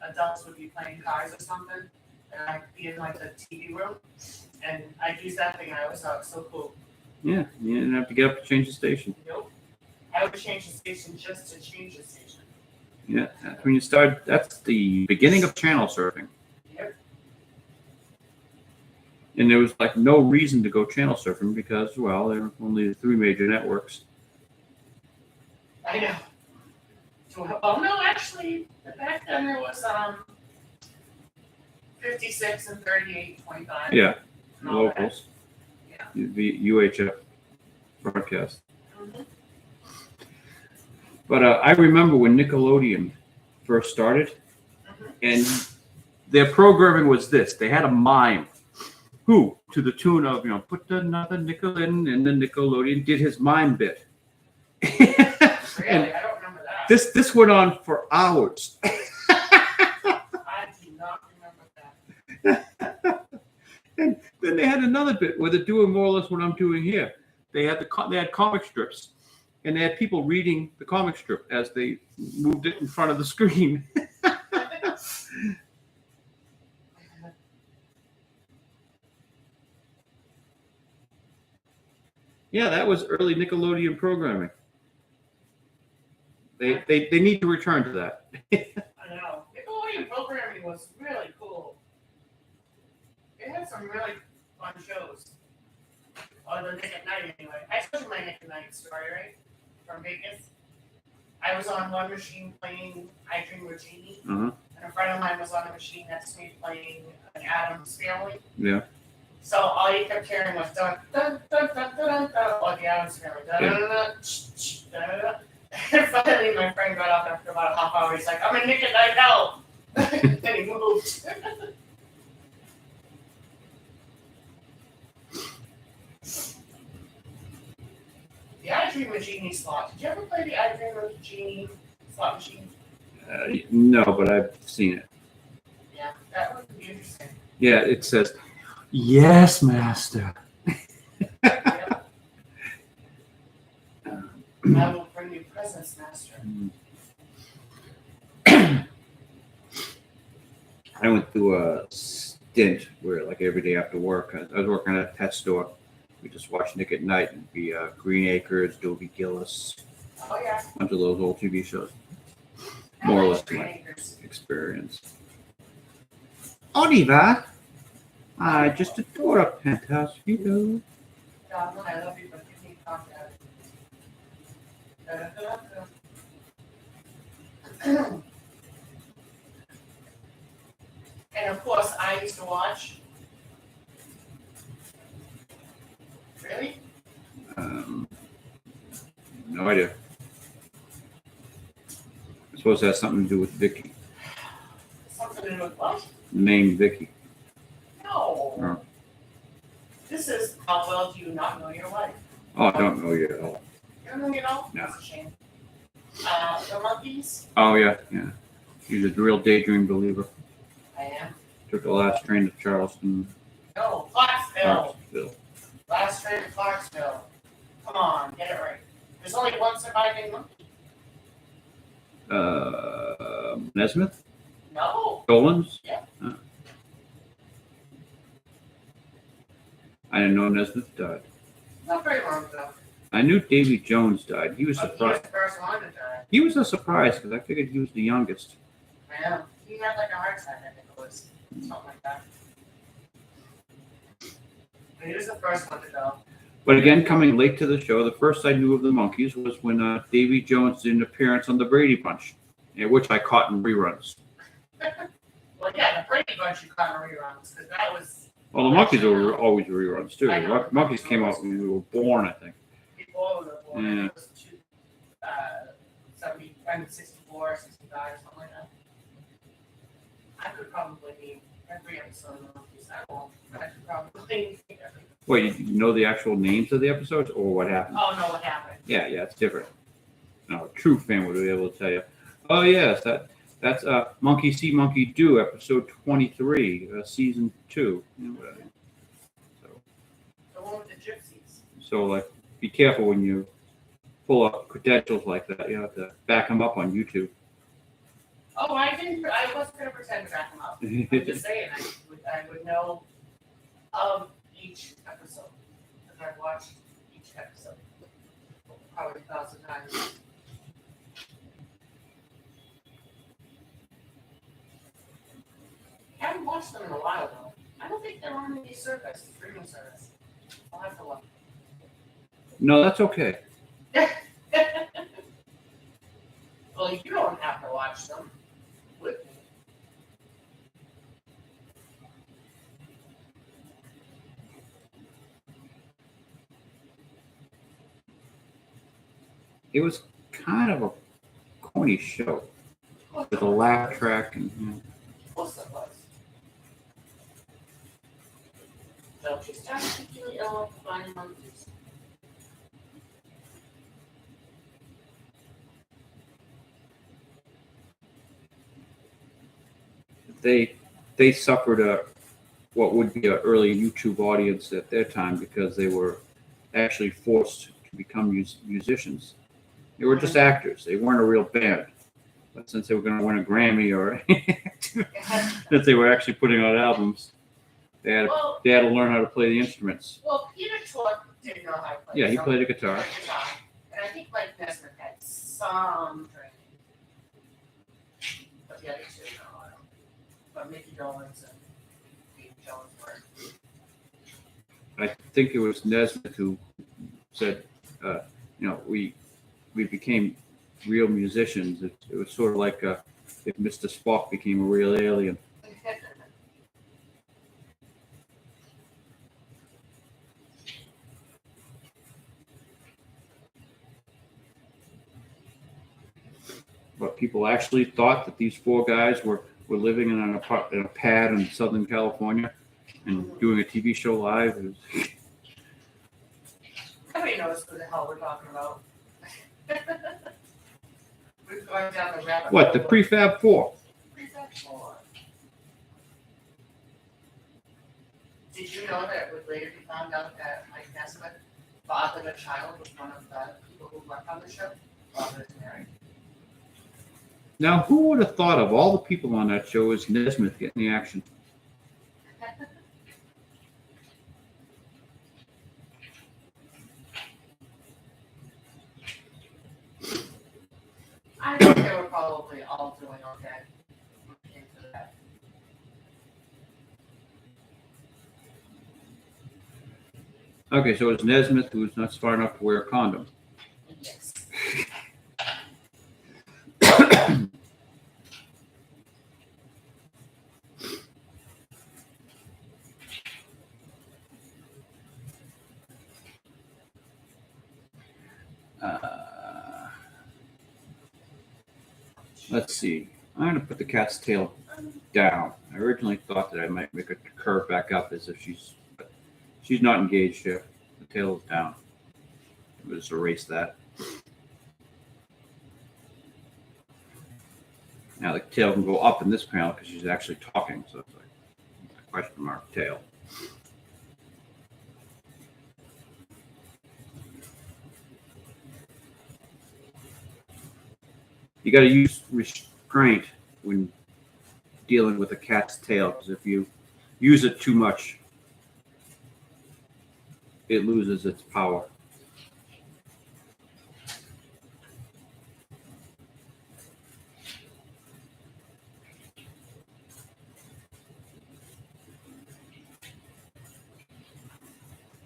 adults would be playing cards or something, and I'd be in like the TV room, and I'd use that thing. I always thought it was so cool. Yeah, you didn't have to get up to change the station. Nope. I would change the station just to change the station. Yeah, that's when you start. That's the beginning of channel surfing. Yep. And there was like no reason to go channel surfing because, well, there were only 3 major networks. I know. Oh no, actually, back then there was 56 and 38.25. Yeah, and all that. locals. Yeah. The UHF broadcast. Mhm. But I remember when Nickelodeon first started, and their programming was this. They had a mime who, to the tune of, put another nickel in the Nickelodeon, did his mime bit. Really? I don't remember that. This went on for hours. I do not remember that. And then they had another bit where they're doing more or less what I'm doing here. They had comic strips, and they had people reading the comic strip as they moved it in front of the screen. Yeah, that was early Nickelodeon programming. They need to return to that. I know. Nickelodeon programming was really cool. It had some really fun shows. Or the Nick at Night, anyway. I told you my Nick at Night story, right? From Vegas. I was on one machine playing I Dream of Jeannie, and a friend of mine was on a machine next to me playing an Addams Family. Yeah. So all you kept hearing was dun dun dun dun dun dun, like the Addams Family. Dun dun dun dun dun. And finally, my friend got up after about a half hour. He's like, "I'm in Nick at Night now," and he moved. The I Dream of Jeannie slot. Did you ever play the I Dream of Jeannie slot machine? No, but I've seen it. Yeah, that would be interesting. Yeah, it says, "Yes, master." Yep. I will bring you presents, master. I went through a stint where, like, every day after work, I was working at a pet store. We just watched Nick at Night and be Green Acres, Dobie Gillis, Oh yeah. a bunch of those old TV shows. More or less Green my Acres. experience. Oliver, I just adore a penthouse Phydeaux. God, I love you, but you need contact. And of course, I used to watch. Really? No idea. I suppose it has something to do with Vicky. Something to do with what? Name Vicky. No. Oh. This is How well do you not know your wife? Oh, I don't know you at all. You don't know me at all? No. That's a shame. The monkeys? Oh, yeah. He's a real daydream believer. I am. Took the last train to Charleston. No, Clarksville. Last train to Clarksville. Come on, get it right. There's only one surviving monkey. Nesmith? No. Dolan's? Yeah. I didn't know Nesmith died. Not very long ago. I knew Davy Jones died. He was He was surprised. the first one to die. He was a surprise because I figured he was the youngest. Yeah. He had like a heart attack, I think it was. Something like that. But he was the first one to go. But again, coming late to the show, the first I knew of the monkeys was when Davy Jones did an appearance on the Brady Bunch, which I caught in reruns. Well, yeah, the Brady Bunch you caught in reruns because that was. Well, the monkeys were always reruns too. I know. The monkeys came out when we were born, I think. Before we were born, Yeah. it was 64, 65, something like that. I could probably name every episode of the monkeys. I won't. I could probably name every. Wait, you know the actual names of the episodes or what happened? Oh, no, what happened? Yeah, it's different. No, a true fan would be able to tell you. Oh yes, that's Monkey See, Monkey Do, episode 23, season 2. You know what I mean? The one with the gypsies. So like, be careful when you pull up credentials like that. You have to back them up on YouTube. Oh, I wasn't going to pretend to back them up. I'm just saying, I would know of each episode. Because I've watched each episode probably 1,000 times. I haven't watched them in a while, though. I don't think they're on any streaming service. I'll have to look. No, that's okay. Well, you don't have to watch them with me. It was kind of a corny show with a laugh track and. Of course it was. Don't you start particularly ill of finding monkeys. They suffered what would be an early YouTube audience at their time because they were actually forced to become musicians. They were just actors. They weren't a real band. But since they were going to win a Grammy or that they were actually putting out albums, they had to learn how to play the instruments. Well, Peter Tork didn't know how to play. Yeah, he played a guitar. And I think Mike Nesmith had some training. But the other two, no, I don't. But Mickey Dolenz and Pete Jones were. I think it was Nesmith who said, we became real musicians. It was sort of like if Mr. Spock became a real alien. But people actually thought that these four guys were living in a pad in Southern California and doing a TV show live. Nobody knows who the hell we're talking about. We're going down the rabbit hole. What, the Prefab Four? Prefab Four. Did you know that it would later be found out that Mike Nesmith fathered a child with one of the people who worked on the show while he was married? Now, who would have thought of all the people on that show as Nesmith getting the action? I think they were probably all doing okay when it came to that. Okay, so it's Nesmith who's not smart enough to wear a condom. Yes. Let's see. I'm going to put the cat's tail down. I originally thought that I might make her curve back up as if she's. But She's not engaged yet. The tail is down. We'll just erase that. Now the tail can go up in this panel because she's actually talking, so it's like a question mark tail. You got to use restraint when dealing with a cat's tail, because if you use it too much, it loses its power.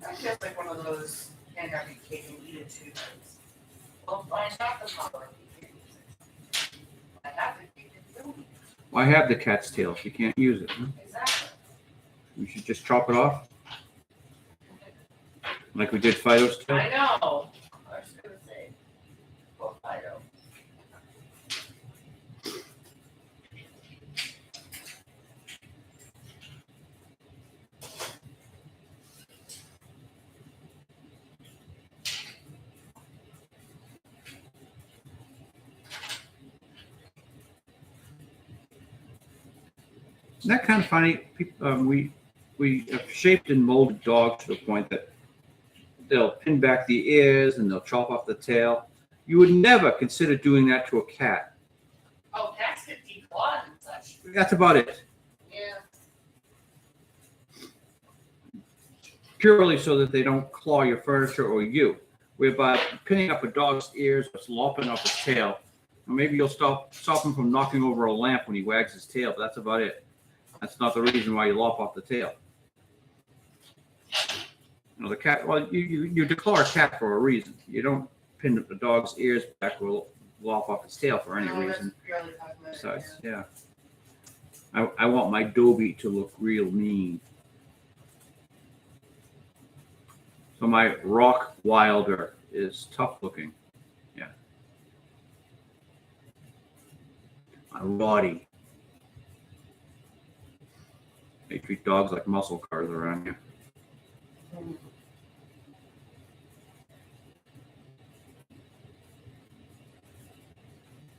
That's just like one of those can't have your cake and eat it too things. Well, I have the power. I have the cake and don't eat it. Well, I have the cat's tail. She can't use it. Huh? Exactly. We should just chop it off, like we did Phydeaux's tail. I know. I was gonna say, well, I know. Isn't that kind of funny? We have shaped and molded dogs to the point that they'll pin back the ears and they'll chop off the tail. You would never consider doing that to a cat. Oh, cats get declawed and such. That's about it. Yeah. Purely so that they don't claw your furniture or you. Whereby pinning up a dog's ears or lopping off his tail, or maybe you'll stop him from knocking over a lamp when he wags his tail, but that's about it. That's not the reason why you lop off the tail. You know, the cat, well, you declare a cat for a reason. You don't pin the dog's ears back or lop off his tail for any No, that's reason. purely cosmetic. Besides, yeah. I want my Dobie to look real mean. So my Rock Wilder is tough looking. Yeah. My Roddy. They treat dogs like muscle cars around here.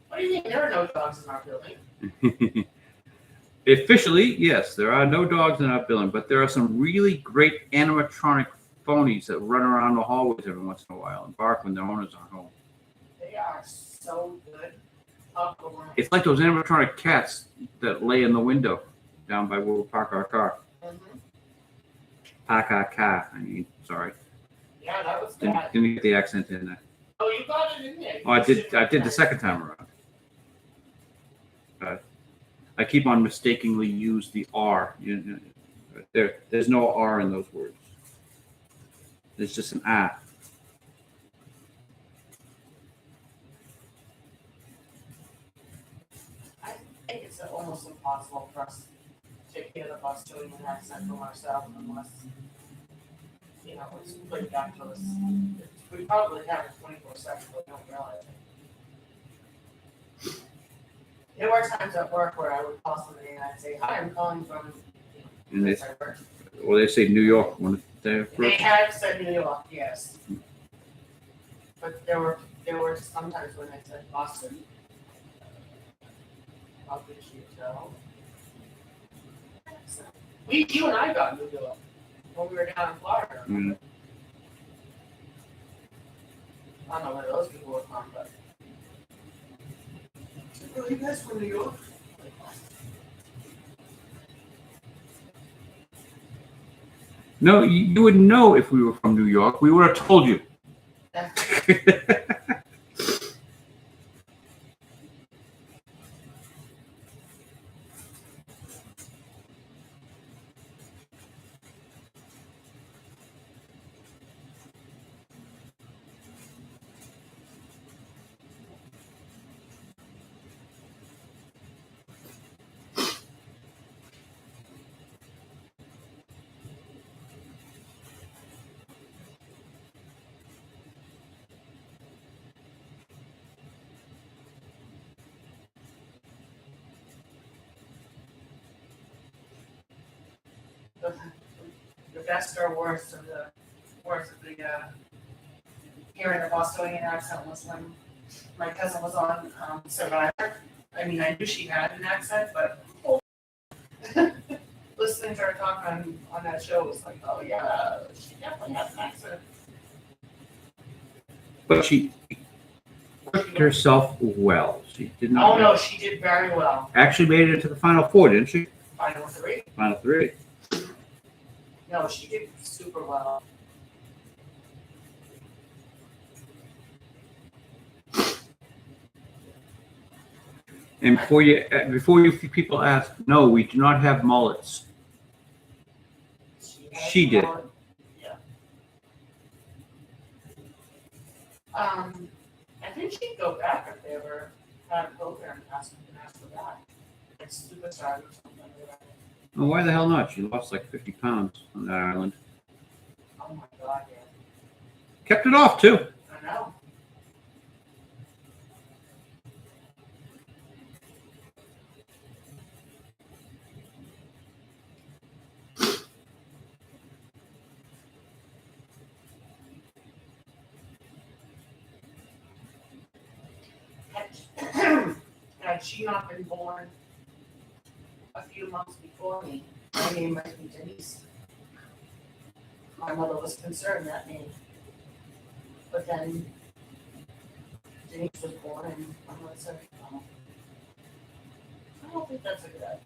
What do you think? There are no dogs in our building. Officially, yes, there are no dogs in our building, but there are some really great animatronic phonies that run around the hallways every once in a while and bark when their owners aren't home. They are so good. It's like those animatronic cats that lay in the window down by where we park our car. Mm-hmm. Park our car, sorry. Yeah, that was bad. Didn't get the accent in there. Oh, you got it in there. Oh, I did the second time around. I keep on mistakenly use the R. There's no R in those words. There's just an I. I think it's almost impossible for us to get a bus doing an accent from ourselves unless, it's put back to us. We probably have it 24/7, but we don't realize it. There were times at work where I would call somebody and I'd say, "Hi, I'm calling from." And they say New York when they're They have said New York, yes. But there were sometimes when they said Boston. How could you tell? You and I got New York when we were down in Florida. Mm. I don't know where those people were from, but. Oh, you guys from New York? No, you would know if we were from New York. We would have told you. best or worst of the hearing the Bostonian accent was when my cousin was on Survivor. I mean, I knew she had an accent, but listening to her talk on that show was like, oh yeah, she definitely has an accent. But she worked herself well. She did not. Oh no, she did very well. Actually made it into the Final Four, didn't she? Final three. Final three. No, she did super well. And before you people ask, no, we do not have mullets. She did. Yeah. I think she'd go back if they ever had a program and ask for that. Like Superstar or something like that. Well, why the hell not? She lost like 50 pounds on that island. Oh my God, yeah. Kept it off too. I know. Had she not been born a few months before me, my name might be Denise. My mother was concerned that name. But then Denise was born and my mother said, oh, I don't think that's a good idea.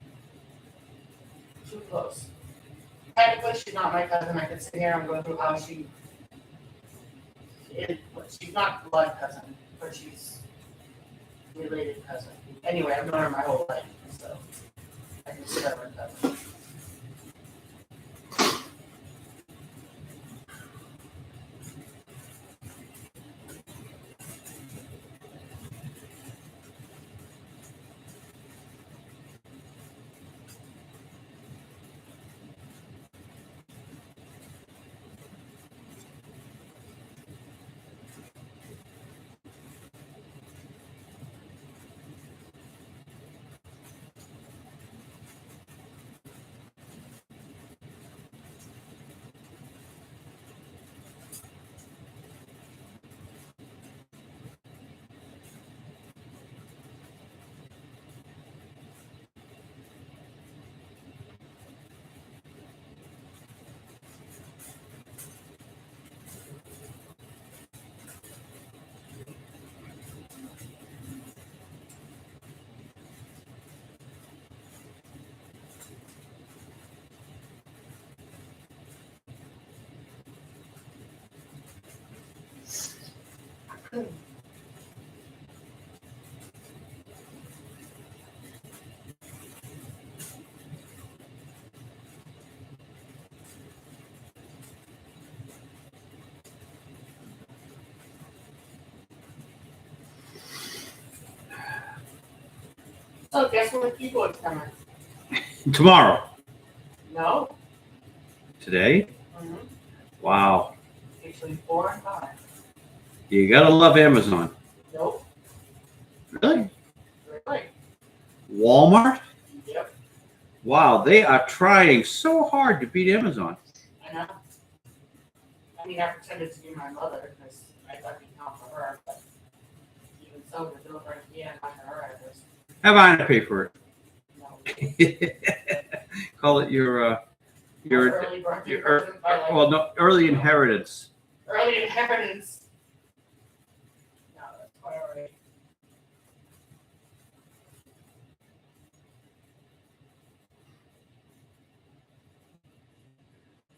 Too close. Technically, she's not my cousin. I could sit here and go through how she's not blood cousin, but she's related cousin. Anyway, I've known her my whole life, so I consider her a cousin. So guess when the keyboard's coming? Tomorrow. No. Today? Mm-hmm. Wow. Between 4 and 5. You gotta love Amazon. Nope. Really? Really? Walmart? Yep. Wow, they are trying so hard to beat Amazon. I know. I mean, I pretended to be my mother because I thought it'd count for her, but even so, the delivery again on her address. Have I pay for it? No. Call it your early birthday present by, like, well, no, early inheritance. early inheritance. No, that's quite all right.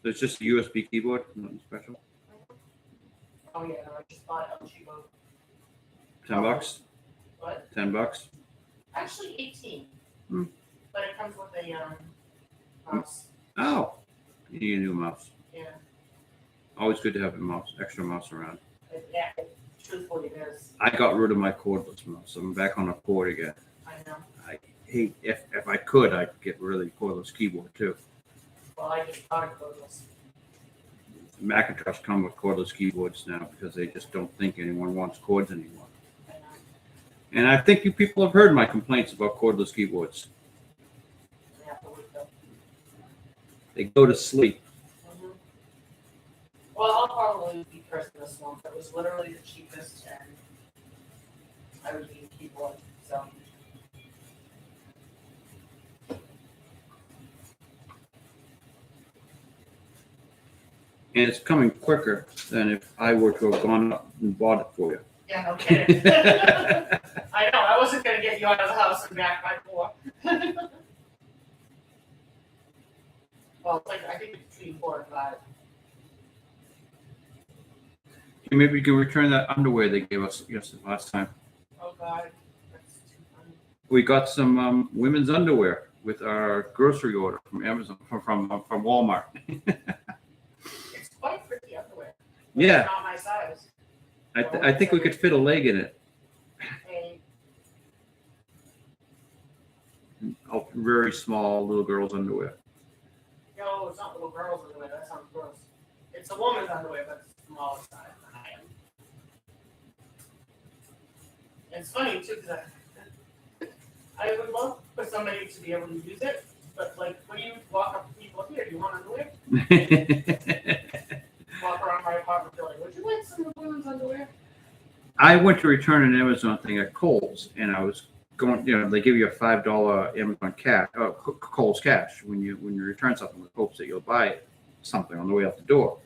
So it's just a USB keyboard, nothing special. Oh yeah, no, I just bought El Chivo. $10. What? $10. Actually 18. Hmm. But it comes with a mouse. Oh, you need a new mouse. Yeah. Always good to have a mouse, extra mouse around. Yeah, truthfully it is. I got rid of my cordless mouse. I'm back on a cord again. I know. I hate if I could, I'd get rid of the cordless keyboard too. Well, I just bought a cordless. Macintosh come with cordless keyboards now because they just don't think anyone wants cords anymore. I know. And I think you people have heard my complaints about cordless keyboards. I have to wake up. They go to sleep. Mm-hmm. probably be first in this one. It was literally the cheapest, and I would need a keyboard. So And it's coming quicker than if I were to have gone up and bought it for you. yeah, no kidding. I know. I wasn't gonna get you out of the house and back by 4. Well, it's like I think it's between 4 and 5. Maybe you can return that underwear they gave us last time. Oh God, that's too funny. We got some women's underwear with our grocery order from Amazon, from Walmart. It's quite pretty underwear. Yeah. It's not my size. I think we could fit a leg in it. Hey, Oh, very small little girls' underwear. no, it's not little girls' underwear. That sounds gross. It's a woman's underwear, but it's the smallest size than I am. And it's funny too, because I would love for somebody to be able to use it, but like when you walk up to people, here, do you want underwear? Walk around my apartment building, would you like some women's underwear? I went to return an Amazon thing at Kohl's, and I was going. They give you a $5 Amazon cash, Kohl's cash when you return something with hopes that you'll buy something on the way out the door,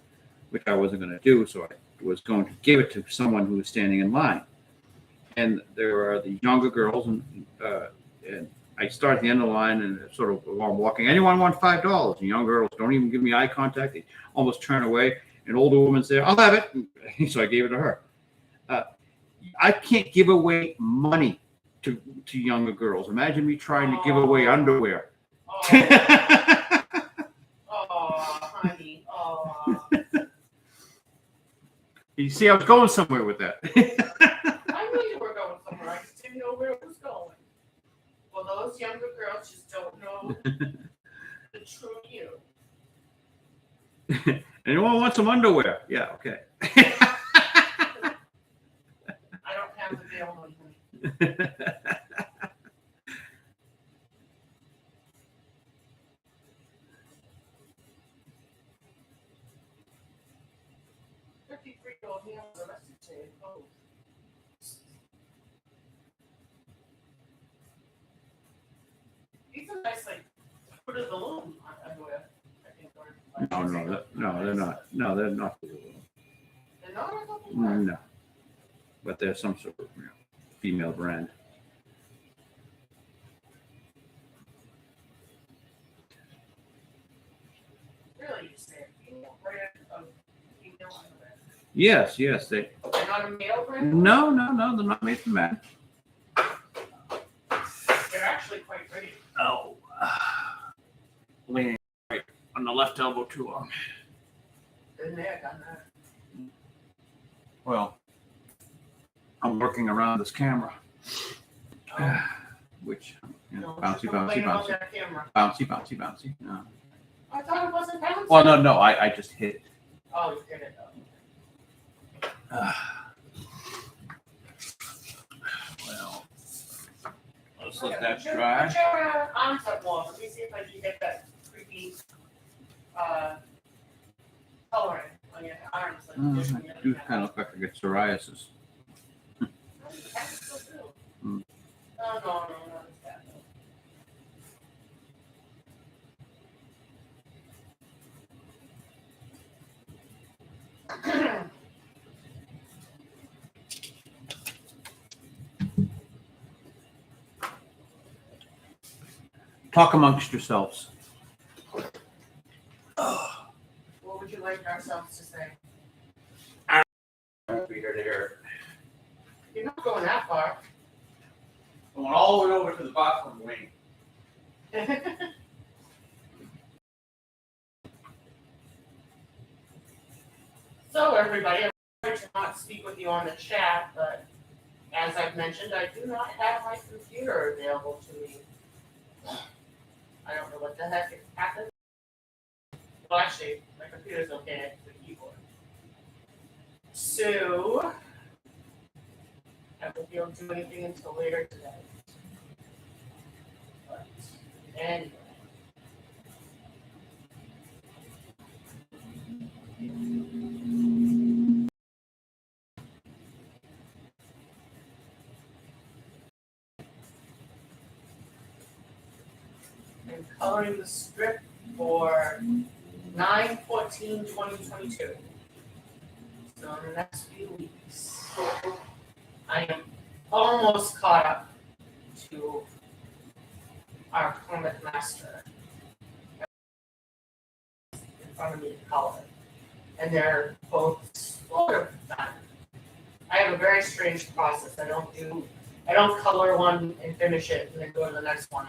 which I wasn't going to do. So I was going to give it to someone who was standing in line, and there are the younger girls, and I start at the end of the line, and sort of while I'm walking, anyone want $5? And young girls don't even give me eye contact; they almost turn away. An older woman said, "I'll have it," and so I gave it to her. I can't give away money to younger girls. Imagine me trying to give away underwear. Oh, honey. Oh. You see, I was going somewhere with that. I knew you were going somewhere. I just didn't know where it was going. Well, those younger girls just don't know the true you. Anyone want some underwear? Yeah, okay. I don't have the bail money. $53 meal was arrested today. Oh. These are nice, like, put a balloon underwear. I think No, they're not. No, they're not. They're not a couple No, but they're some sort of female brand. Really, you say a female brand of female underwear? Yes, they. They're not a male brand? No, they're not made for men. They're actually quite pretty. Oh, leaning right on the left elbow too long. Been there, done that. Well, I'm working around this camera, which bouncy. No. I thought it wasn't bouncing. Well, no, I just hit it. Oh, you did it though. Well, let's let that dry. Put your arms up more. Let me see if I can get that creepy coloring on your arms. Like I do kind of look like I get psoriasis. No, not that. Talk amongst yourselves. What would you like ourselves to say? I won't be here to hear it. You're not going that far. I went all the way over to the bathroom wing. So everybody, I'm sorry to not speak with you on the chat, but as I've mentioned, I do not have my computer available to me. I don't know what the heck happened. Well, actually, my computer's okay, it's the keyboard. So, I won't be able to do anything until later today. But, anyway. am coloring the strip for 9/14/2022. So in the next few weeks, I am almost caught up to our comic master in front of me to color. And they're both sort of done. I have a very strange process. I don't color one and finish it and then go to the next one.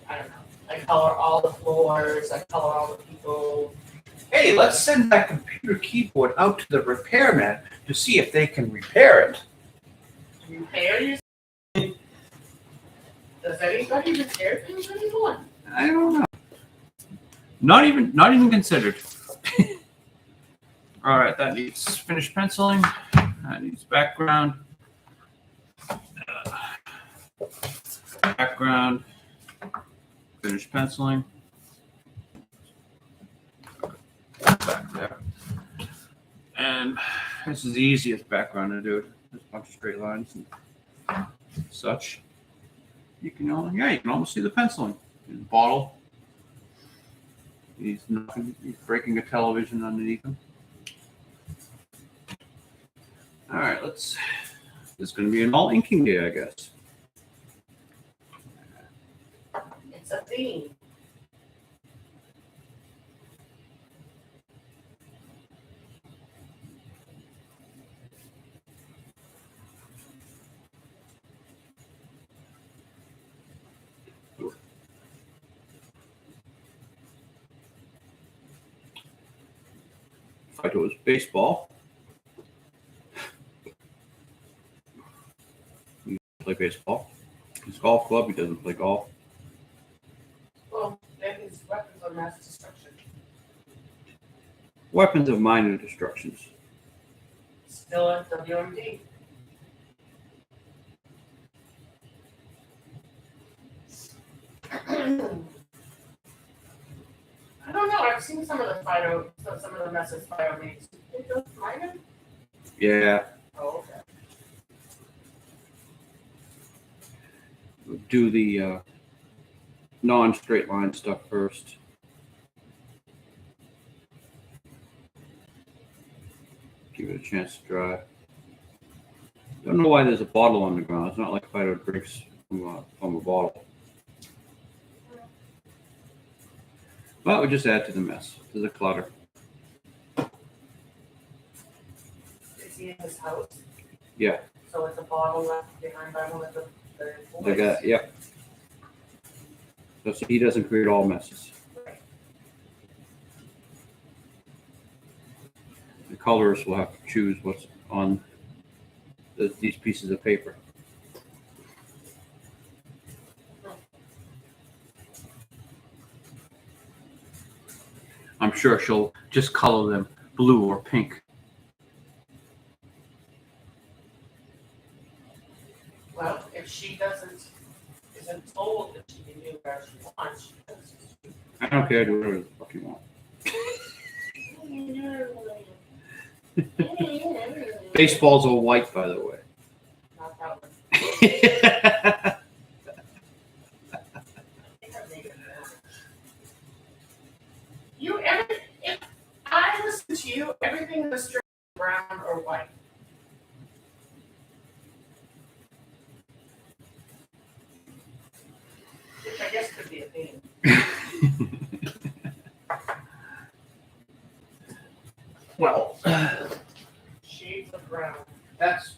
I don't know. I color all the floors, I color all the people. Hey, let's send that computer keyboard out to the repairman to see if they can repair it. Repair your. Does anybody repair things anymore? I don't know. Not even considered. All right, that needs finished penciling. That needs background. Background. Finished penciling. Back there. And this is the easiest background to do. There's a bunch of straight lines and such. You can almost see the penciling. There's a bottle. He's breaking a television underneath him. All right, this is going to be an all inking day, I guess. It's a theme. Phydeaux baseball. He doesn't play baseball. His golf club, he doesn't play golf. Well, then his weapons of mass destruction. Weapons of minor destructions. Still at WMD. I don't know. I've seen some of the messes Phydeaux makes. It goes minor? Yeah. Oh, okay. We'll do the non-straight line stuff first. Give it a chance to dry. Don't know why there's a bottle on the ground. It's not like Phydeaux drinks from a bottle. But we just add to the mess, to the clutter. Is he in his house? Yeah. So it's a bottle left behind by one of the boys. They got, yep. So he doesn't create all messes. Right. The colorist will have to choose what's on these pieces of paper. I'm sure she'll just color them blue or pink. Well, if she isn't told that she can do whatever she wants, she does. I don't care, do whatever the fuck you want. Baseballs are white, by the way. Not that one. If I listen to you, everything was straight brown or white. Which I guess could be a theme. Well, Shades of brown. that's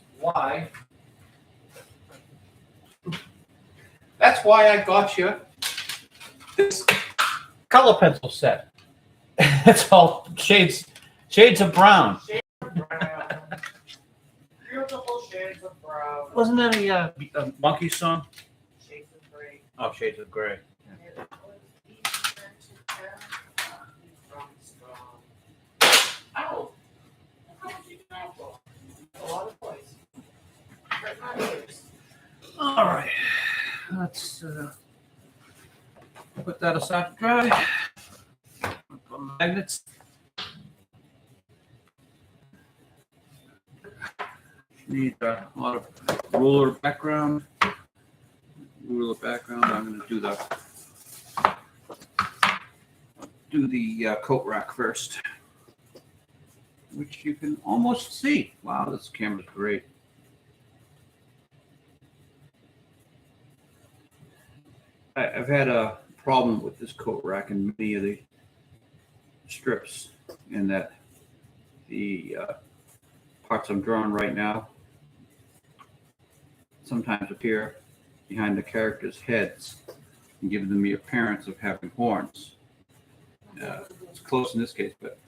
why I got you this color pencil set. It's all shades of brown. Shades of brown. Beautiful shades of brown. Wasn't that a Monkey song? Shades of gray. Oh, Shades of Gray. Ow! How did you do that for? A lot of boys. Hurt my ears. All right, let's put that aside to dry. Put magnets. Need a lot of ruler background. I'm going to do the do the coat rack first, which you can almost see. Wow, this camera's great. I've had a problem with this coat rack in many of the strips, in that the parts I'm drawing right now sometimes appear behind the characters' heads and give them the appearance of having horns. It's close in this case, but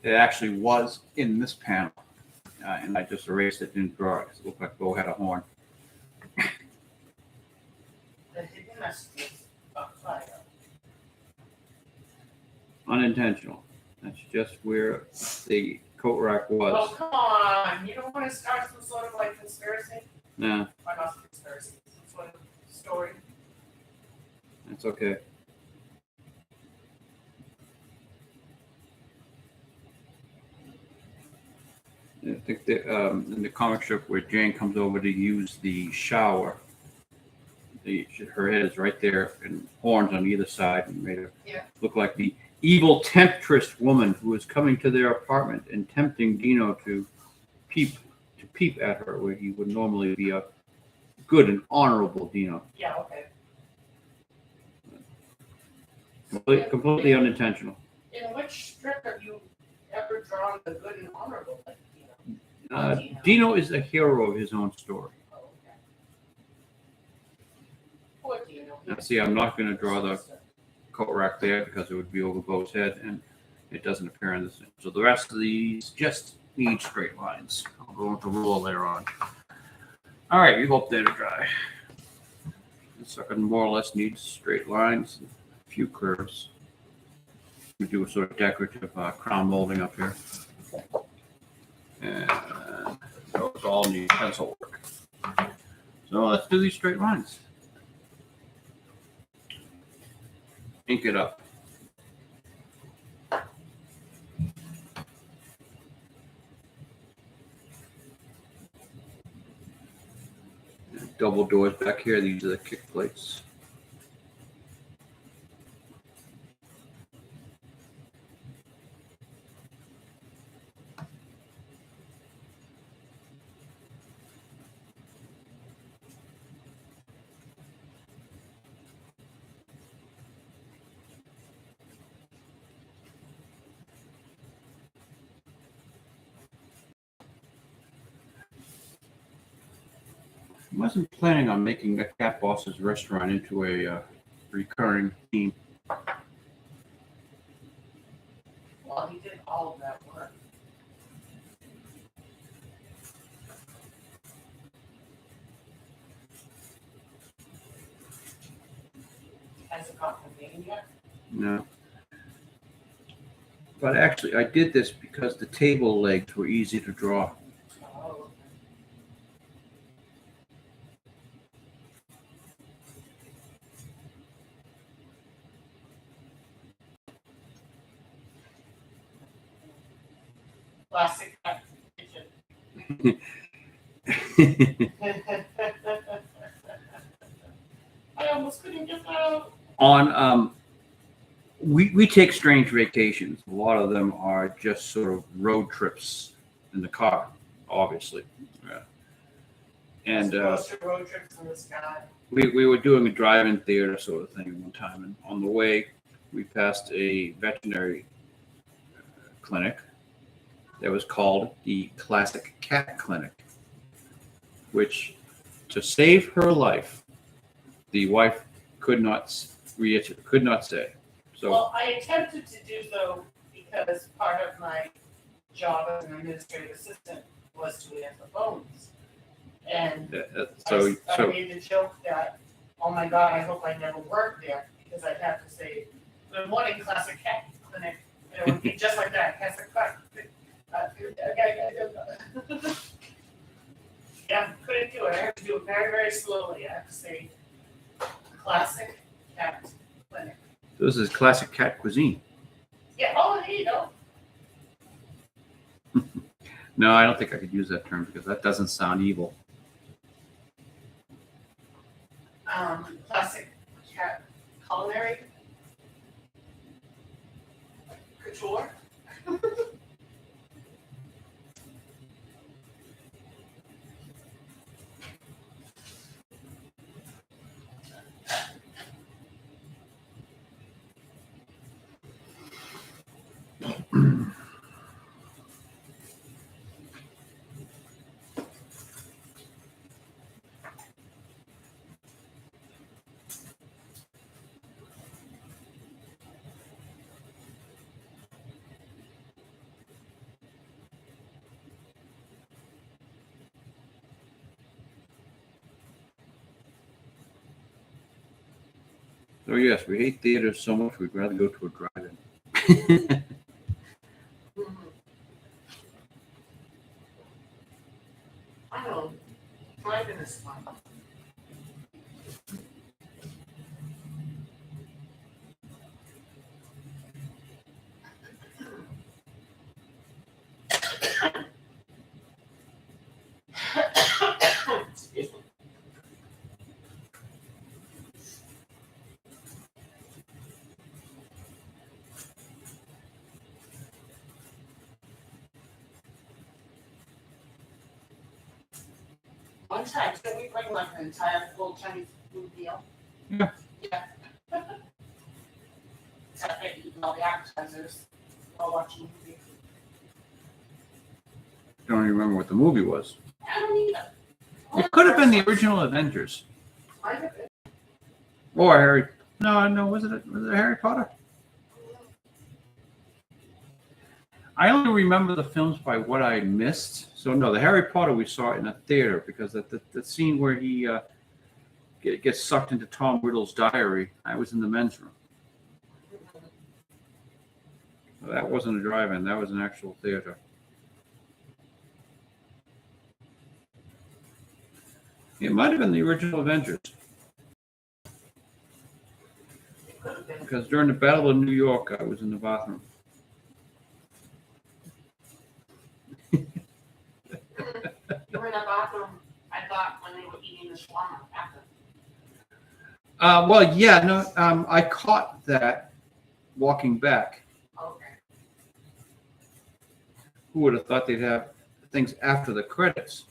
it actually was in this panel, and I just erased it, didn't draw it because it looked like Bo had a horn. Unintentional. That's just where the coat rack Oh, was. come on. You don't want to start some sort of like conspiracy? Nah, Or not conspiracy, some sort of story. that's okay. I think that in the comic strip where Jane comes over to use the shower, her head is right there and horns on either side, and made her look like the evil temptress woman who is coming to their apartment and tempting Dino to peep at her where he would normally be a good and honorable Dino. Yeah, okay. Completely unintentional. In which strip have you ever drawn the good and honorable like Dino? Dino is a hero of his own story. Oh, okay. Poor Dino. Now, see, I'm not going to draw the coat rack there because it would be over Bo's head, and it doesn't appear in this thing. So the rest of these just need straight lines. I'll go with the ruler later on. All right, you hope they're to dry. This sucker more or less needs straight lines, and a few curves. We do a sort of decorative crown molding up here. And those all need pencil work. So let's do these straight lines. Ink it up. Double doors back here. These are the kick plates. I wasn't planning on making the Cat Boss's restaurant into a recurring theme. Well, he did all of that work. Has it gotten a name yet? No. But actually, I did this because the table legs were easy to draw. Oh, classic kitchen. I almost couldn't get that out. On we take strange vacations. A lot of them are just sort of road trips in the car, obviously. Yeah. And As opposed to road trips in the sky. we were doing a drive-in theater sort of thing one time, and on the way we passed a veterinary clinic that was called the Classic Cat Clinic, which, to save her life, the wife could not say. So Well, I attempted to do so because part of my job as an administrative assistant was to answer phones. And I made the joke that, oh my God, I hope I never work there, because I'd have to say, good morning, Classic Cat Clinic. And it would be just like that, Classic Cat. Yeah, couldn't do it. I have to do it very, very slowly. I have to say, Classic Cat Clinic. this is classic cat cuisine. Yeah, oh, there you go. No, I don't think I could use that term because that doesn't sound evil. Classic Cat Culinary. Sure. So yes, we hate theaters so much we'd rather go to a drive-in. I know. Driving is fun. Excuse me. One time, did we bring like an entire full Chinese food meal? Yeah. Yeah. Except for eating all the appetizers while watching movies. Don't even remember what the movie was. I don't either. It could have been the original Avengers. Might have been. Or Harry. No, was it Harry Potter? I only remember the films by what I missed. So no, the Harry Potter we saw in a theater because the scene where he gets sucked into Tom Riddle's diary, I was in the men's room. So that wasn't a drive-in, that was an actual theater. It might have been the original Avengers. Because during the Battle of New York, I was in the bathroom. You were in the bathroom, I thought, when they were eating the shawarma after. Well, yeah, no, I caught that walking back. Okay. Who would have thought they'd have things after the credits?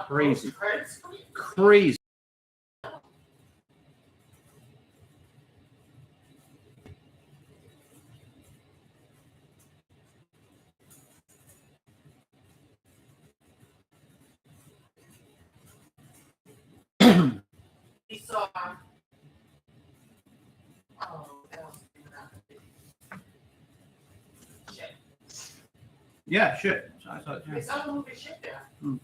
Crazy. Credits? Crazy. We saw, that was shit. Yeah, shit. I thought, We yeah. saw the movie shit there. Hmm.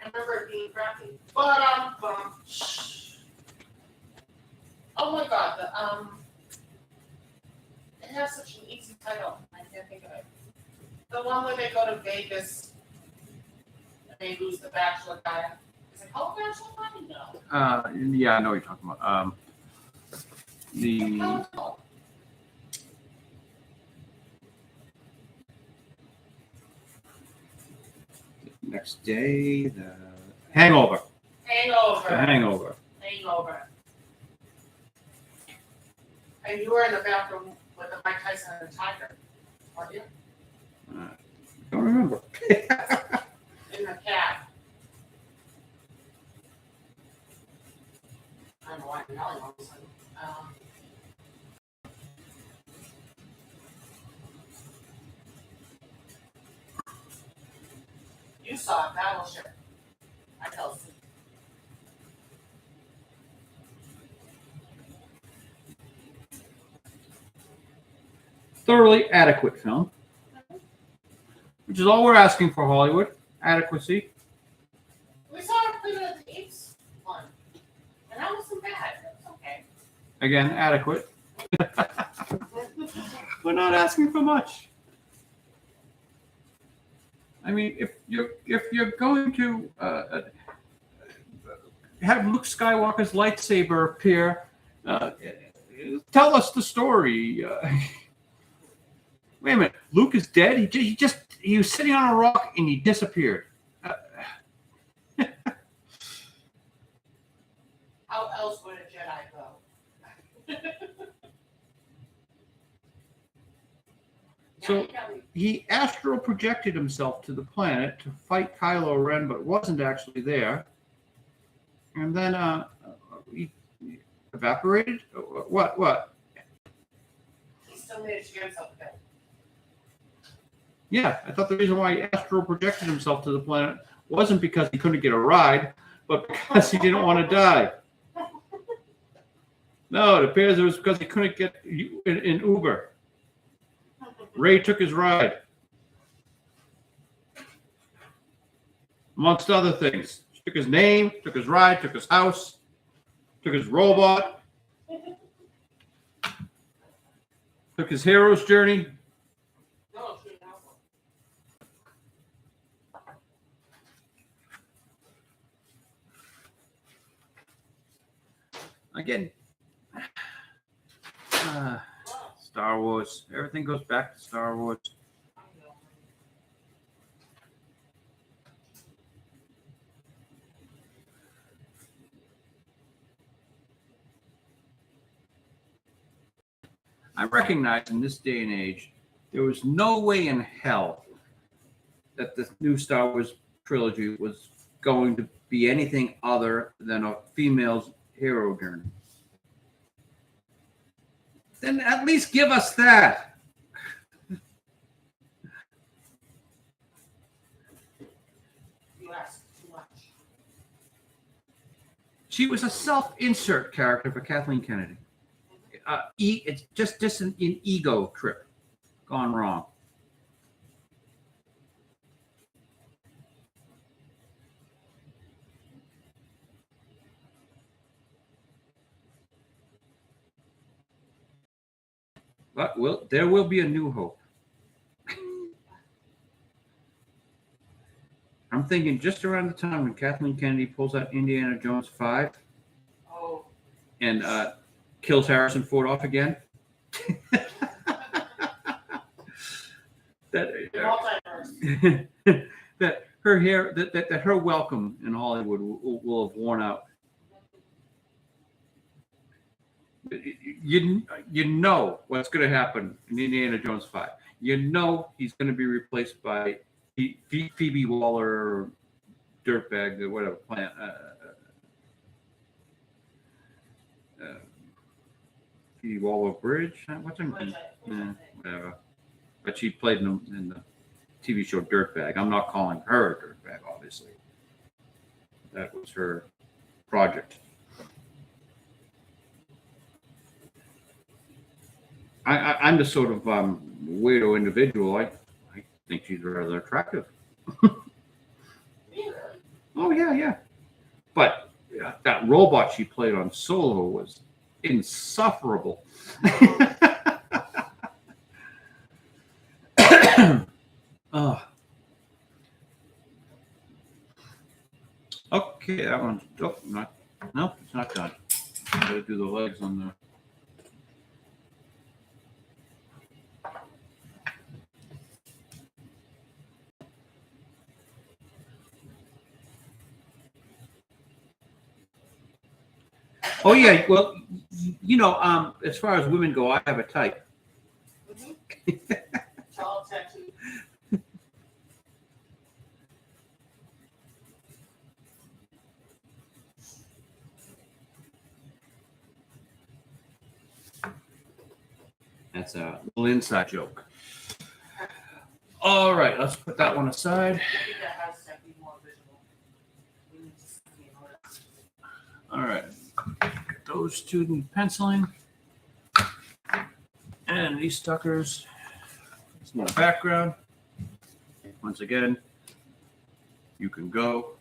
I remember it being crappy. But, oh my god, it has such an easy title. I can't think of it. The one where they go to Vegas and they lose the bachelor guy. Is it called Bachelor Party? No. Yeah, I know what you're talking about. The next day, the Hangover. Hangover. The Hangover. Hangover. And you were in the bathroom with the Mike Tyson and the tiger, weren't you? Don't remember. In the cab. I don't know why I'm yelling all of a sudden. You saw Battleship. I fell asleep. Thoroughly adequate film, which is all we're asking for Hollywood. Adequacy. We saw Planet of the Apes one, and that wasn't bad. It was okay. Again, adequate. We're not asking for much. I mean, if you're going to have Luke Skywalker's lightsaber appear, tell us the story. Wait a minute, Luke is dead. He was sitting on a rock and he disappeared. How else would a Jedi go? So he astral projected himself to the planet to fight Kylo Ren, but wasn't actually there. And then he evaporated. What? He still managed to get himself killed. Yeah, I thought the reason why he astral projected himself to the planet wasn't because he couldn't get a ride, but because he didn't want to die. No, it appears it was because he couldn't get in Uber. Ray took his ride. Amongst other things. Took his name, took his ride, took his house, took his robot, took his hero's journey. No, she didn't have one. Again, Star Wars. Everything goes back to Star Wars. I recognize in this day and age, there was no way in hell that the new Star Wars trilogy was going to be anything other than a female's hero journey. Then at least give us that. You asked too much. She was a self-insert character for Kathleen Kennedy. It's just an ego trip gone wrong. But there will be a new hope. I'm thinking just around the time when Kathleen Kennedy pulls out Indiana Jones 5 Oh, and kills Harrison Ford off again. the that multiverse. that her welcome in Hollywood will have worn out. You know what's going to happen in Indiana Jones 5. You know he's going to be replaced by Phoebe Waller, dirtbag, or whatever plant. Phoebe Waller Bridge. What's her name? Whatever. But she played in the TV show Dirtbag. I'm not calling her a dirtbag, obviously. That was her project. I'm the sort of weirdo individual. I think she's rather attractive. Oh, yeah. But that robot she played on Solo was insufferable. Oh. Okay, that one's nope, it's not done. Gotta do the legs on the. Oh yeah, well, as far as women go, I have a type. Tall tattoo. That's a little inside joke. All right, let's put that one aside. I think that has to be more visible. We need to see it more. All right, get those two in penciling. And these suckers, some more background. Once again, you can go.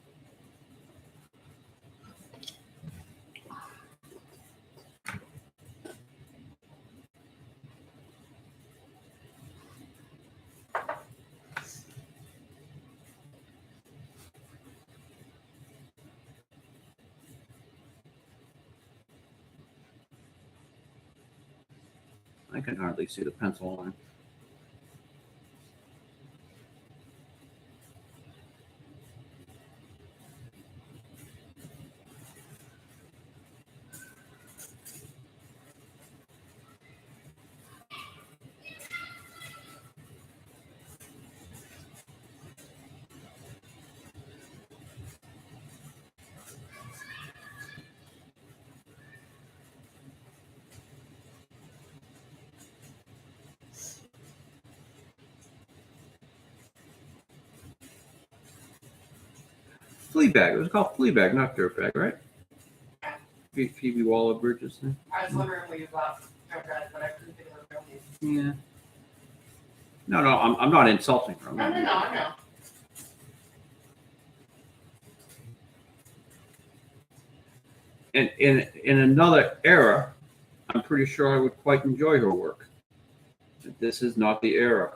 I can hardly see the pencil line. Fleabag. It was called Fleabag, not Dirtbag, right? Yeah. Phoebe Waller-Bridge's thing. I was wondering where you got Dirtbag, but I couldn't think of the real name. Yeah. No, I'm not insulting her. No, I know. In another era, I'm pretty sure I would quite enjoy her work. But this is not the era.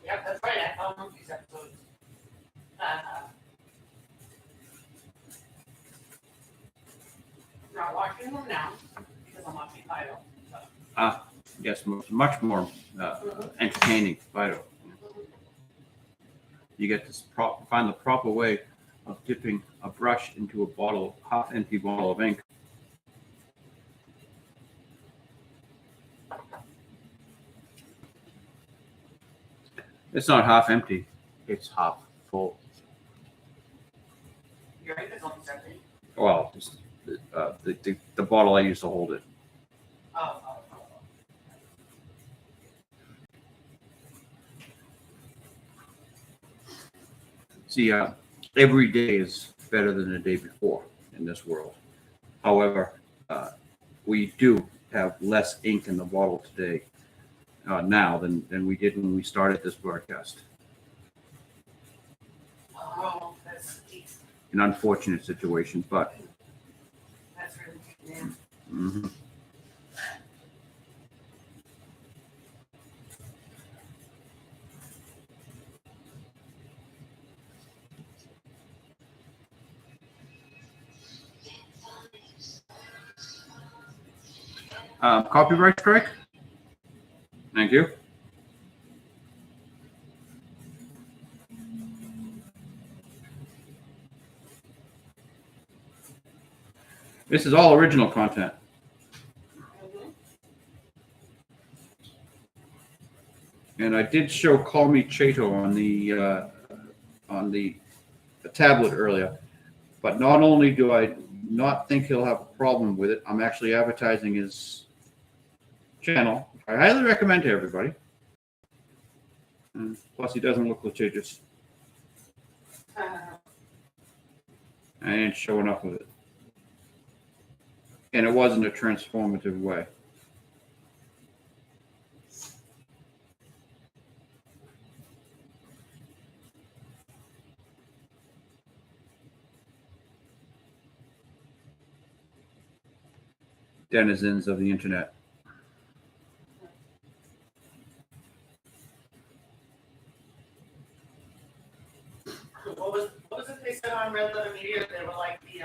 Yep, that's right. I found Monkey's episodes. I'm not watching them now because I'm watching Phydeaux. Yes, much more entertaining, vital. You get to find the proper way of dipping a brush into a half-empty bottle of ink. It's not half empty; it's half full. Your ink is almost empty. Well, the bottle I used to hold it. Oh. See, every day is better than the day before in this world. However, we do have less ink in the bottle today now than we did when we started this broadcast. Oh, that's deep. An unfortunate situation, but That's really deep, man. mhm. Copyright strike. Thank you. This is all original content. And I did show Call Me Chato on the tablet earlier. But not only do I not think he'll have a problem with it, I'm actually advertising his channel. I highly recommend to everybody. And plus, he doesn't look litigious. I didn't show enough of it. And it wasn't a transformative way. Denizens of the internet. What was it they said on Red Letter Media? They were like the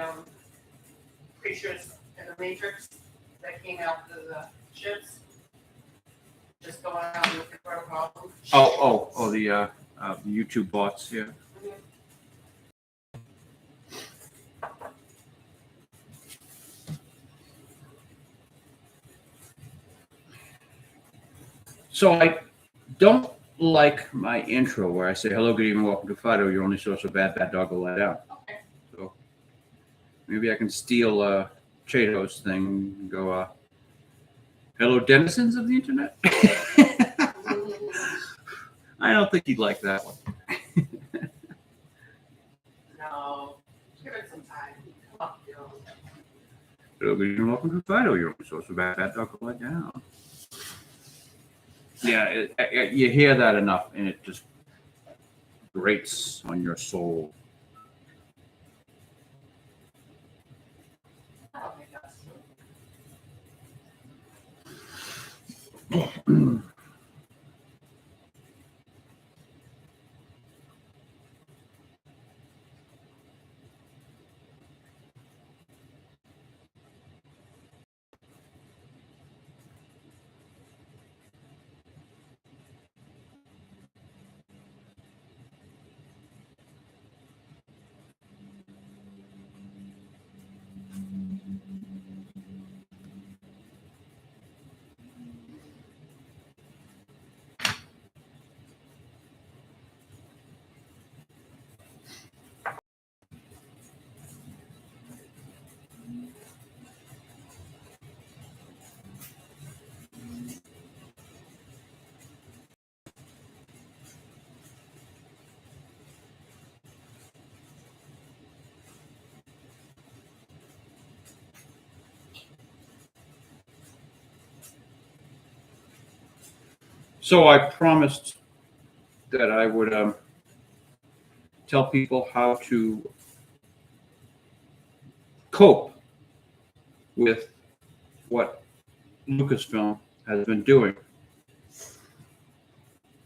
creatures in the Matrix that came out of the ships, just going around looking for a problem. The YouTube bots, yeah. So I don't like my intro where I say, hello, good evening, welcome to Phydeaux, your only source of bad dog will lie down. Okay. So maybe I can steal Chato's thing and go, hello, denizens of the internet. I don't think he'd like that one. No, give it some time. Come on, you know. Hello, good evening, welcome to Phydeaux, your only source of bad dog will lie down. Yeah, you hear that enough, and it just grates on your soul. I don't think that's true. So I promised that I would tell people how to cope with what Lucasfilm has been doing.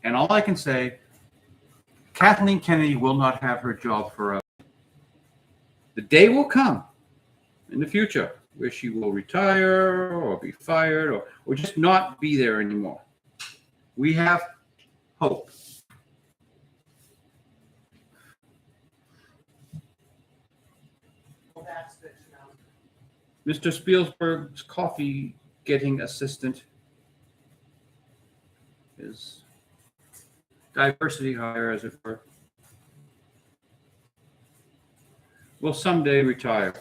And all I can say, Kathleen Kennedy will not have her job forever. The day will come in the future where she will retire or be fired or just not be there anymore. We have hope. Well, that's good to know. Mr. Spielberg's coffee getting assistant is diversity hire, as it were, will someday retire.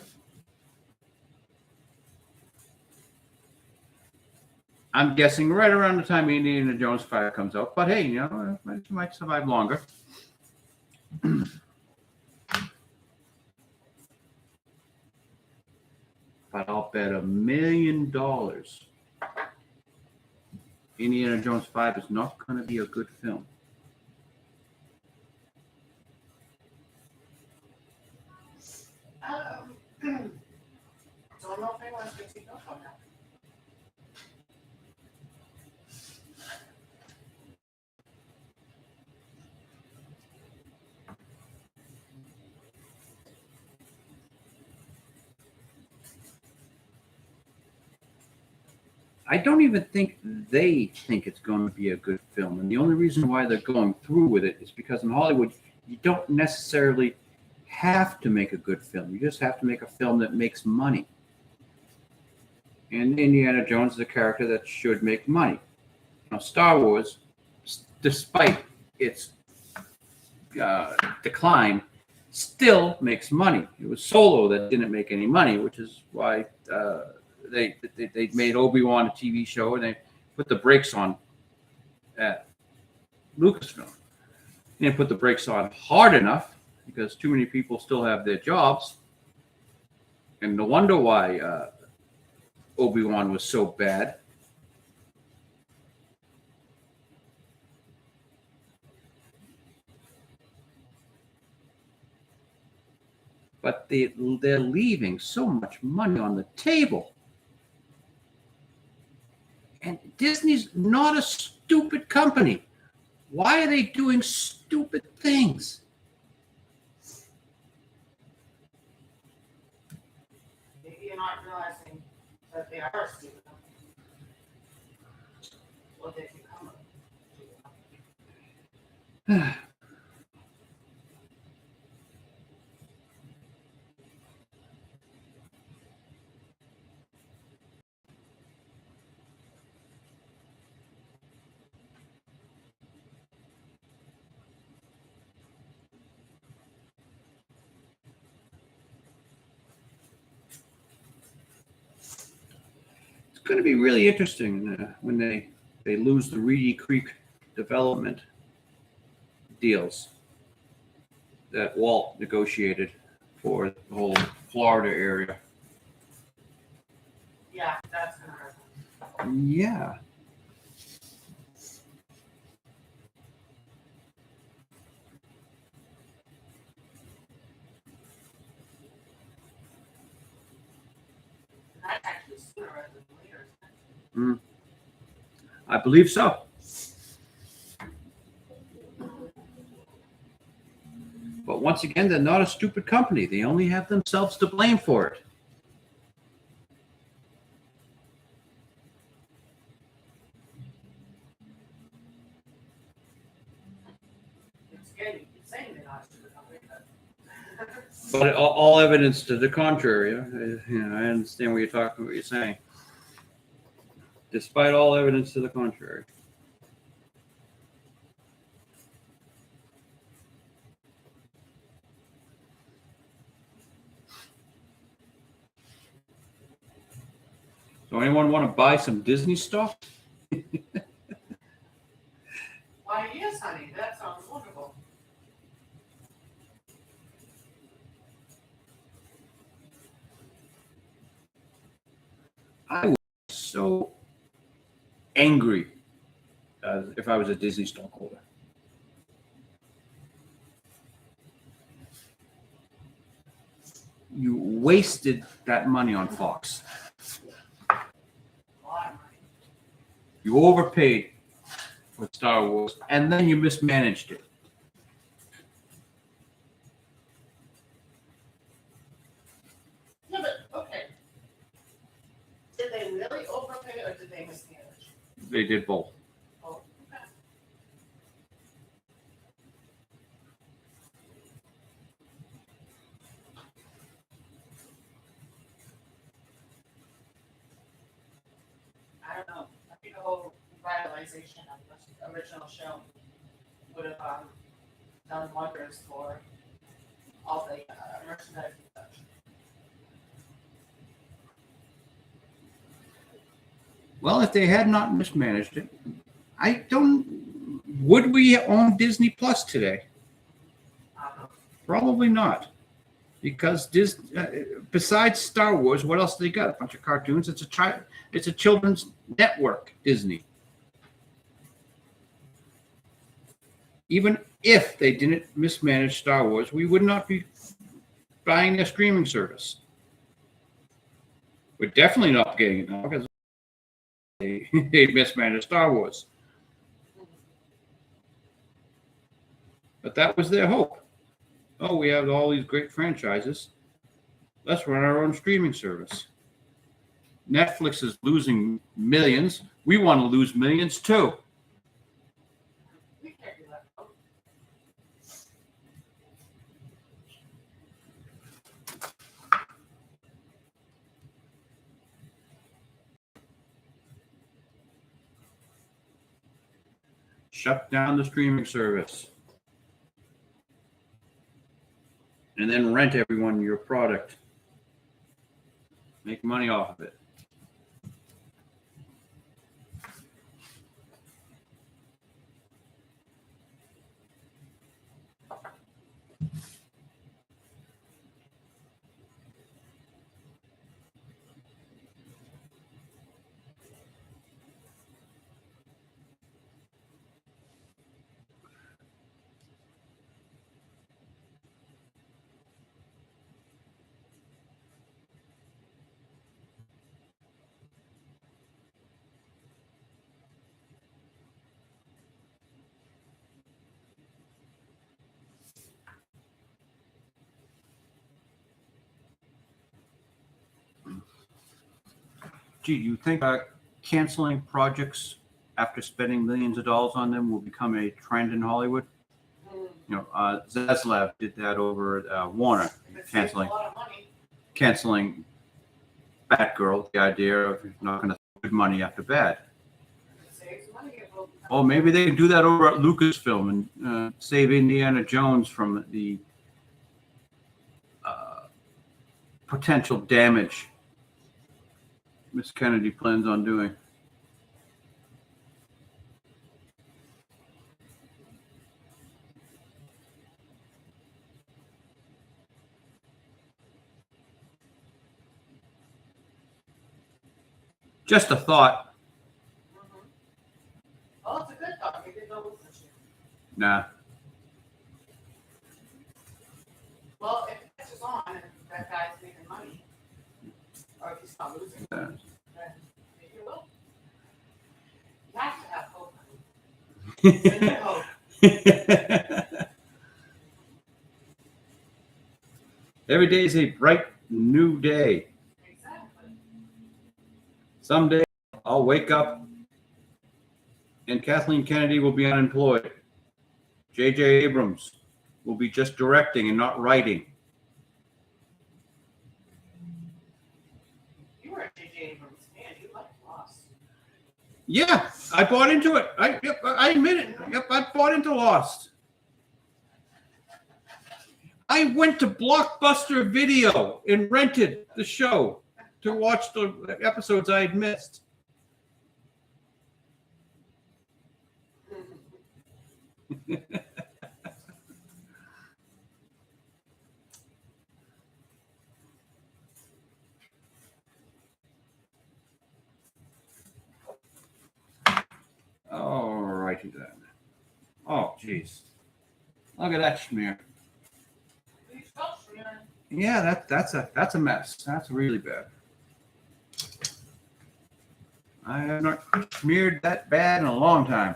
I'm guessing right around the time Indiana Jones 5 comes out, but hey, it might survive longer. But I'll bet $1 million Indiana Jones 5 is not going to be a good film. Don't know if anyone's going to take notes on that. I don't even think they think it's going to be a good film. And the only reason why they're going through with it is because in Hollywood, you don't necessarily have to make a good film. You just have to make a film that makes money. And Indiana Jones is a character that should make money. Now, Star Wars, despite its decline, still makes money. It was Solo that didn't make any money, which is why they made Obi-Wan a TV show and they put the brakes on at Lucasfilm. They didn't put the brakes on hard enough because too many people still have their jobs. And no wonder why Obi-Wan was so bad. But they're leaving so much money on the table. And Disney's not a stupid company. Why are they doing stupid things? Maybe you're not realizing that they are stupid. What they become. It's going to be really interesting when they lose the Reedy Creek development deals that Walt negotiated for the whole Florida area. Yeah, that's gonna hurt. Yeah. That's actually sooner rather than later. I believe so. But once again, they're not a stupid company. They only have themselves to blame for it. It's again, you keep saying they're not a stupid company, but But all evidence to the contrary. I understand what you're saying. Despite all evidence to the contrary. So anyone want to buy some Disney stuff? why, yes, honey, that sounds wonderful. I was so angry if I was a Disney stockholder. You wasted that money on Fox. A lot of money. You overpaid for Star Wars, and then you mismanaged it. Yeah, but okay. Did they really overpay or did they mismanage? They did both. Oh, okay. I don't know. I think the whole revitalization of the original show would have done wonders for all the merchandise and such. Well, if they had not mismanaged it, would we own Disney Plus today? Probably not. Because besides Star Wars, what else do they got? A bunch of cartoons. It's a children's network, Disney. Even if they didn't mismanage Star Wars, we would not be buying their streaming service. We're definitely not getting it now because they mismanaged Star Wars. But that was their hope. Oh, we have all these great franchises. Let's run our own streaming service. Netflix is losing millions. We want to lose millions too. We can't do that. Shut down the streaming service. And then rent everyone your product. Make money off of it. Gee, you think canceling projects after spending millions of dollars on them will become a trend in Hollywood? You know, Zaslav did that over at Warner, canceling Batgirl. The idea of you're not going to good money after bad. Oh, maybe they can do that over at Lucasfilm and save Indiana Jones from the potential damage Miss Kennedy plans on doing. Just a thought. Oh, it's a good thought. Maybe they'll listen to you. Nah. Well, if it catches on and that guy's making money, or if he's not losing, then maybe it will. You have to have hope. Hope. Every day is a bright new day. Exactly. Someday I'll wake up and Kathleen Kennedy will be unemployed. J.J. Abrams will be just directing and not writing. You were a J.J. Abrams fan. You liked Lost. Yeah, I bought into it. I admit it. Yep, I bought into Lost. I went to Blockbuster Video and rented the show to watch the episodes I had missed. All righty. do that. Oh, jeez. Look at that smear. Yeah, that's a mess. That's really bad. I have not smeared that bad in a long time.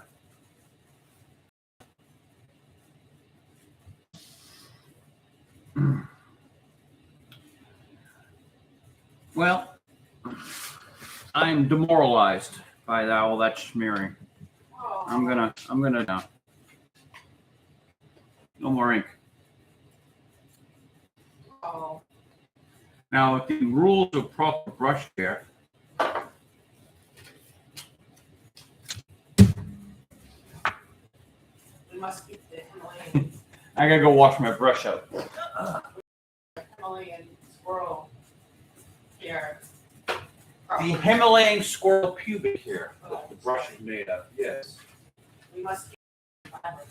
Well, I'm demoralized by all that smearing. I'm gonna no more ink. Oh, Now, with the rules of proper brush care, we must keep the Himalayan, I gotta go wash my brush out. Himalayan squirrel here. The Himalayan squirrel pubic hair. The brush is made of. Yes. We must keep the fabric.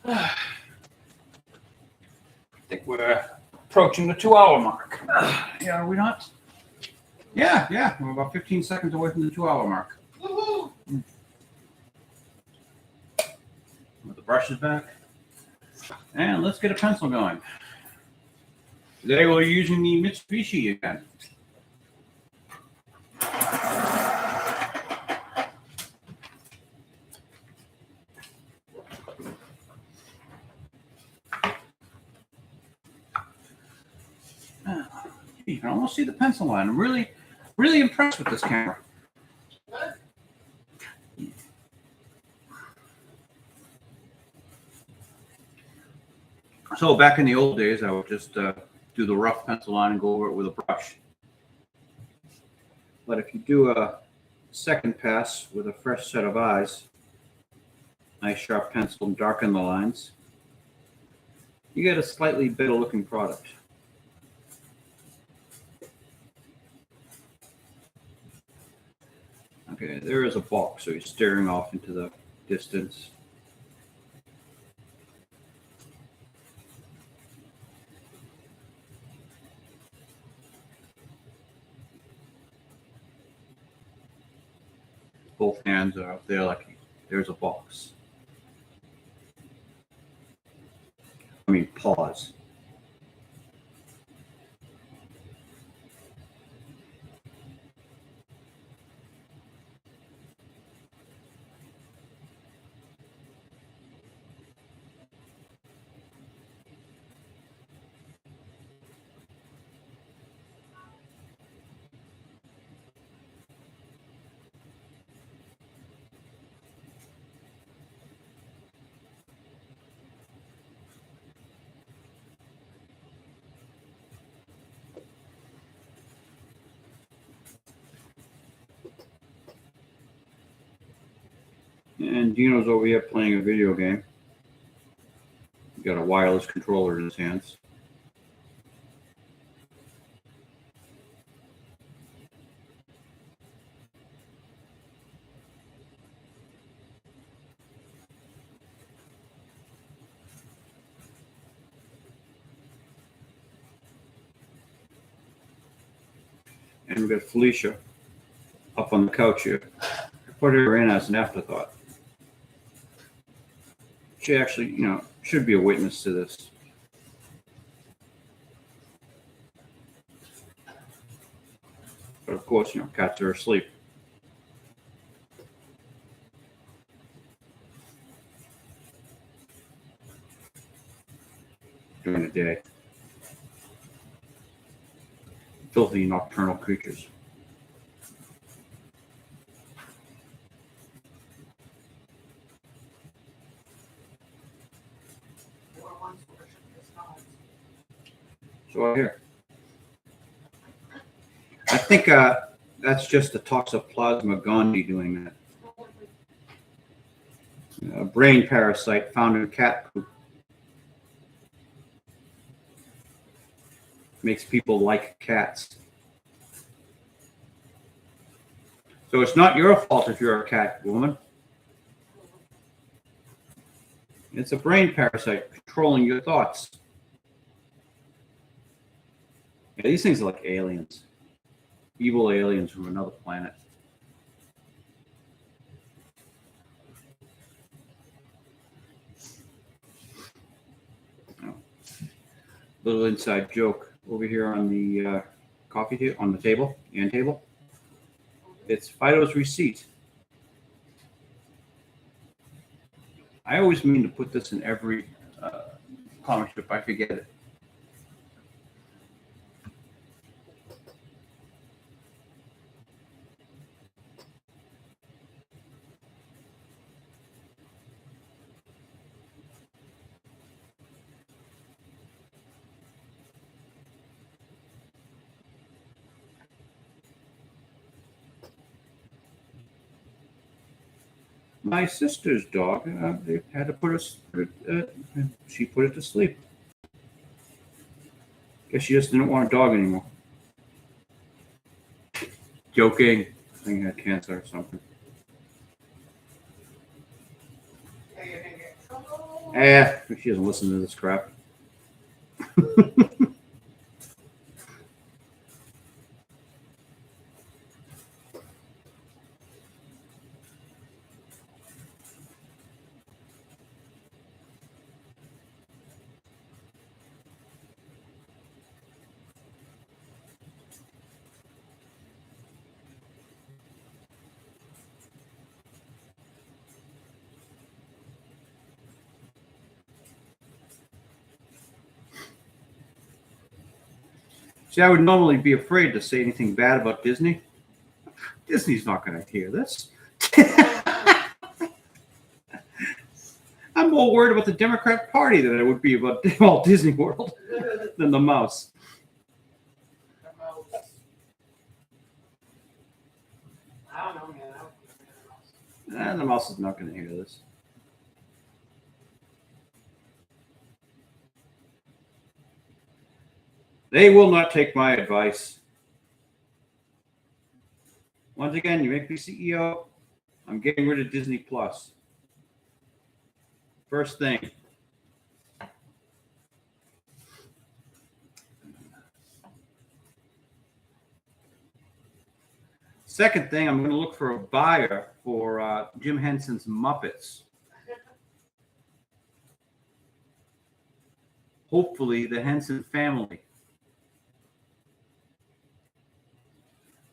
I think we're approaching the 2-hour mark. Yeah, are we not? Yeah. We're about 15 seconds away from the 2-hour mark. Woohoo! With the brushes back. And let's get a pencil going. Today we're using the Mitsubishi again. You can almost see the pencil line. I'm really impressed with this camera. Good. So back in the old days, I would just do the rough pencil line and go over it with a brush. But if you do a second pass with a fresh set of eyes, nice sharp pencil and darken the lines, you get a slightly better looking product. Okay, there is a box, so you're staring off into the distance. Both hands are up there like there's a box. I mean, pause. And Dino's over here playing a video game. He's got a wireless controller in his hands. And we've got Felicia up on the couch here. I put her in as an afterthought. She actually, should be a witness to this. But of course, cats are asleep during the day. Filthy nocturnal creatures. So I hear. I think that's just the Toxoplasma gondii doing that. A brain parasite found in cat poop. Makes people like cats. So it's not your fault if you're a cat woman. It's a brain parasite controlling your thoughts. Yeah, these things are like aliens. Evil aliens from another planet. Oh. Little inside joke over here on the on the table, end table. It's Phydeaux's receipt. I always mean to put this in every comic strip. I forget it. My sister's dog, they had to she put it to sleep. Guess she just didn't want a dog anymore. Joking. I think he had cancer or something. She doesn't listen to this crap. See, I would normally be afraid to say anything bad about Disney. Disney's not going to hear this. I'm more worried about the Democrat Party than I would be about Walt Disney World than the mouse. I don't know, man. The mouse is not going to hear this. They will not take my advice. Once again, you make me CEO, I'm getting rid of Disney Plus. First thing. Second thing, I'm going to look for a buyer for Jim Henson's Muppets. Hopefully, the Henson family.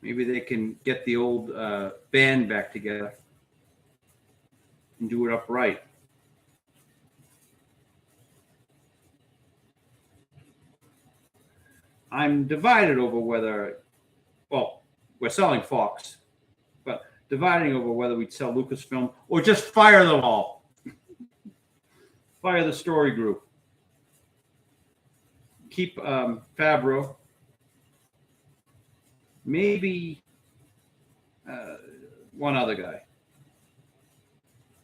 Maybe they can get the old band back together and do it upright. I'm divided over whether, well, we're selling Fox, but dividing over whether we'd sell Lucasfilm or just fire them all. Fire the story group. Keep Favreau. Maybe one other guy.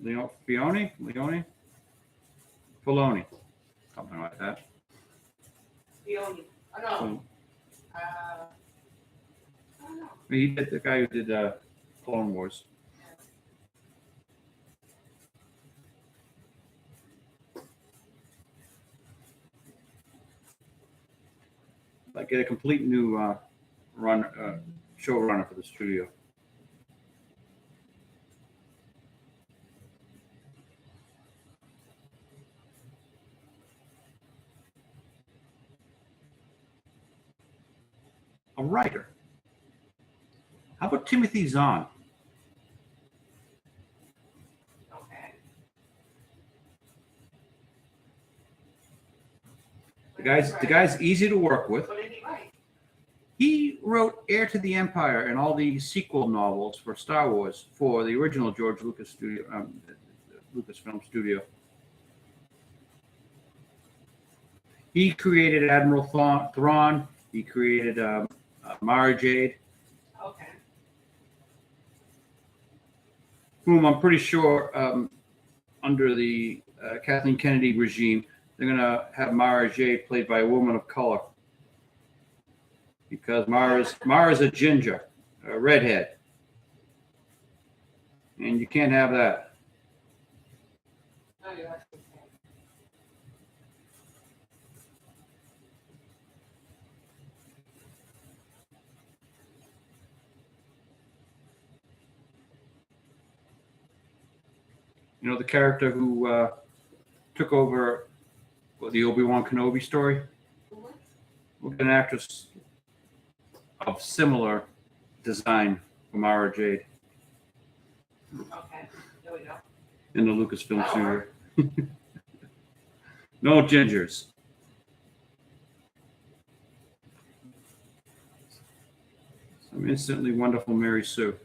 Filoni, something like that. Filoni. Oh, no. I don't know. He did the guy who did Clone Wars. I get a complete new showrunner for the studio. A writer. How about Timothy Zahn? Okay. The guy's easy to work with. What did he write? He wrote Heir to the Empire and all the sequel novels for Star Wars for the original George Lucas Lucasfilm studio. He created Admiral Thrawn. He created Mara Jade, Okay. whom I'm pretty sure under the Kathleen Kennedy regime, they're going to have Mara Jade played by a woman of color. Because Mara's a ginger, a redhead. And you can't have that. Oh, you actually can. You know, the character who took over the Obi-Wan Kenobi story? Mhm. Look at an actress of similar design for Mara Jade Okay. There we go. in the Lucasfilm studio. No gingers. Some instantly wonderful Mary Sue.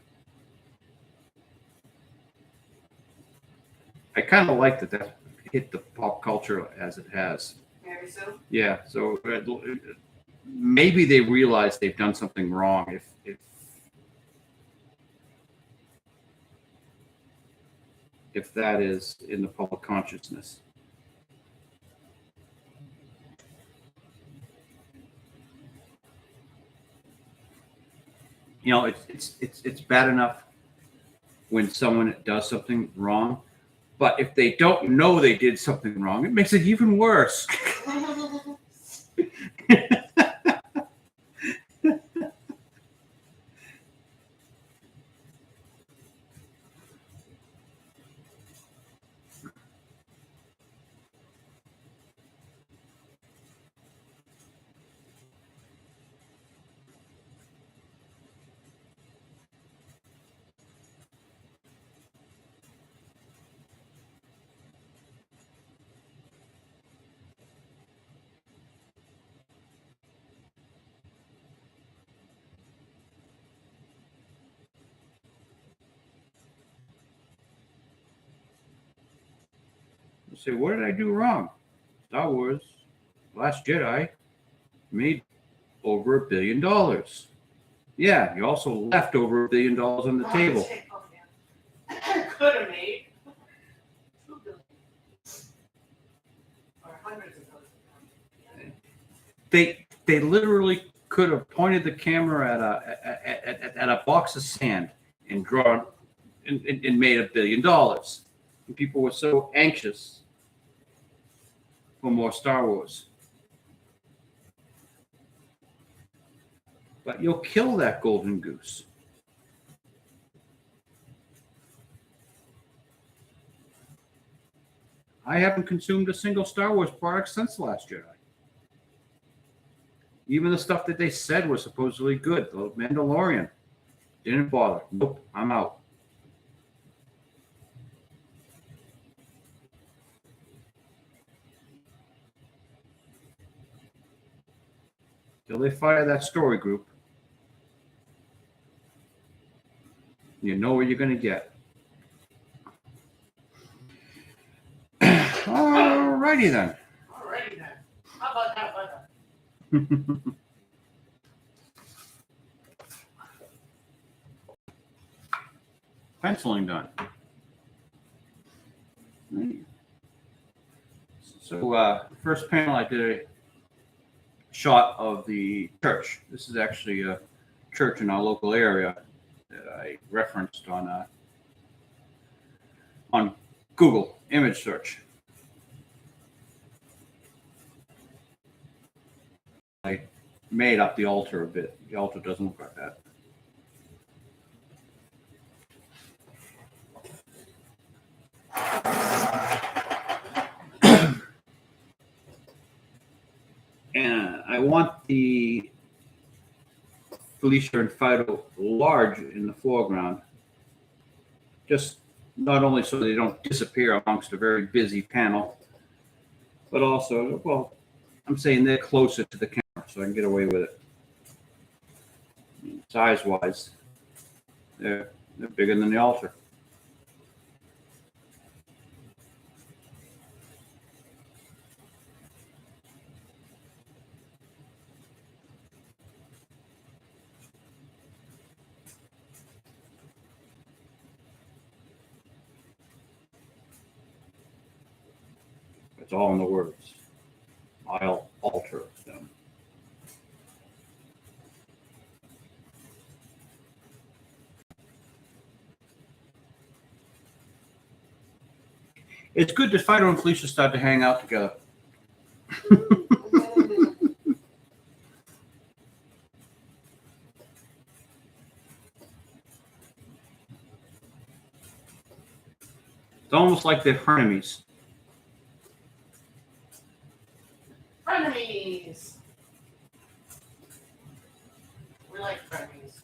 I kind of like that hit the pop culture as it has. Mary Sue? Yeah, so maybe they realize they've done something wrong if that is in the public consciousness. You know, it's bad enough when someone does something wrong, but if they don't know they did something wrong, it makes it even worse. Say, what did I do wrong? Star Wars, Last Jedi made over $1 billion. Yeah, you also left over $1 billion on the table. Could have made $2 billion. Or hundreds of billions. They literally could have pointed the camera at a box of sand and drawn and made $1 billion. And people were so anxious for more Star Wars. But you'll kill that golden goose. I haven't consumed a single Star Wars product since Last Jedi. Even the stuff that they said was supposedly good, the Mandalorian, didn't bother. Nope, I'm out. Till they fire that story group, you know what you're going to get. Alrighty then. Alrighty then. How about that weather? Penciling done. So first panel, I did a shot of the church. This is actually a church in our local area that I referenced on Google image search. I made up the altar a bit. The altar doesn't look like that. And I want the Felicia and Phydeaux large in the foreground, just not only so they don't disappear amongst a very busy panel, but also, well, I'm saying they're closer to the camera, so I can get away with it. Size-wise, they're bigger than the altar. It's all in the words. I'll alter them. It's good that Phydeaux and Felicia start to hang out together. It's almost like they're frenemies. Frenemies. We like frenemies.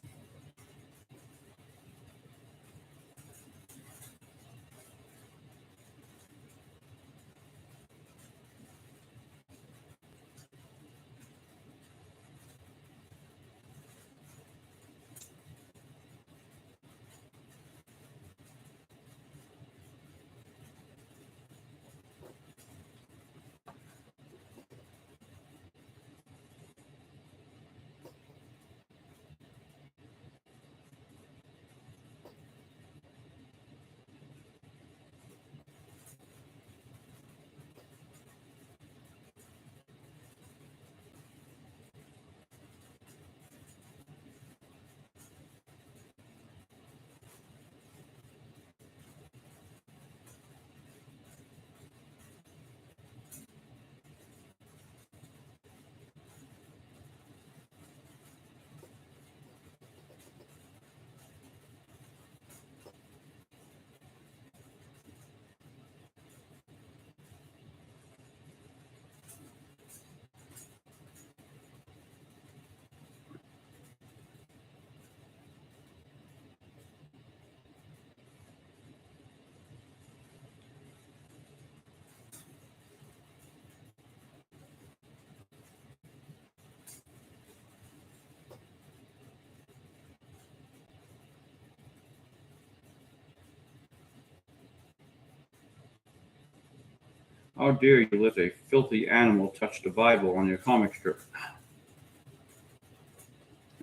How dare you let a filthy animal touch the Bible on your comic strip?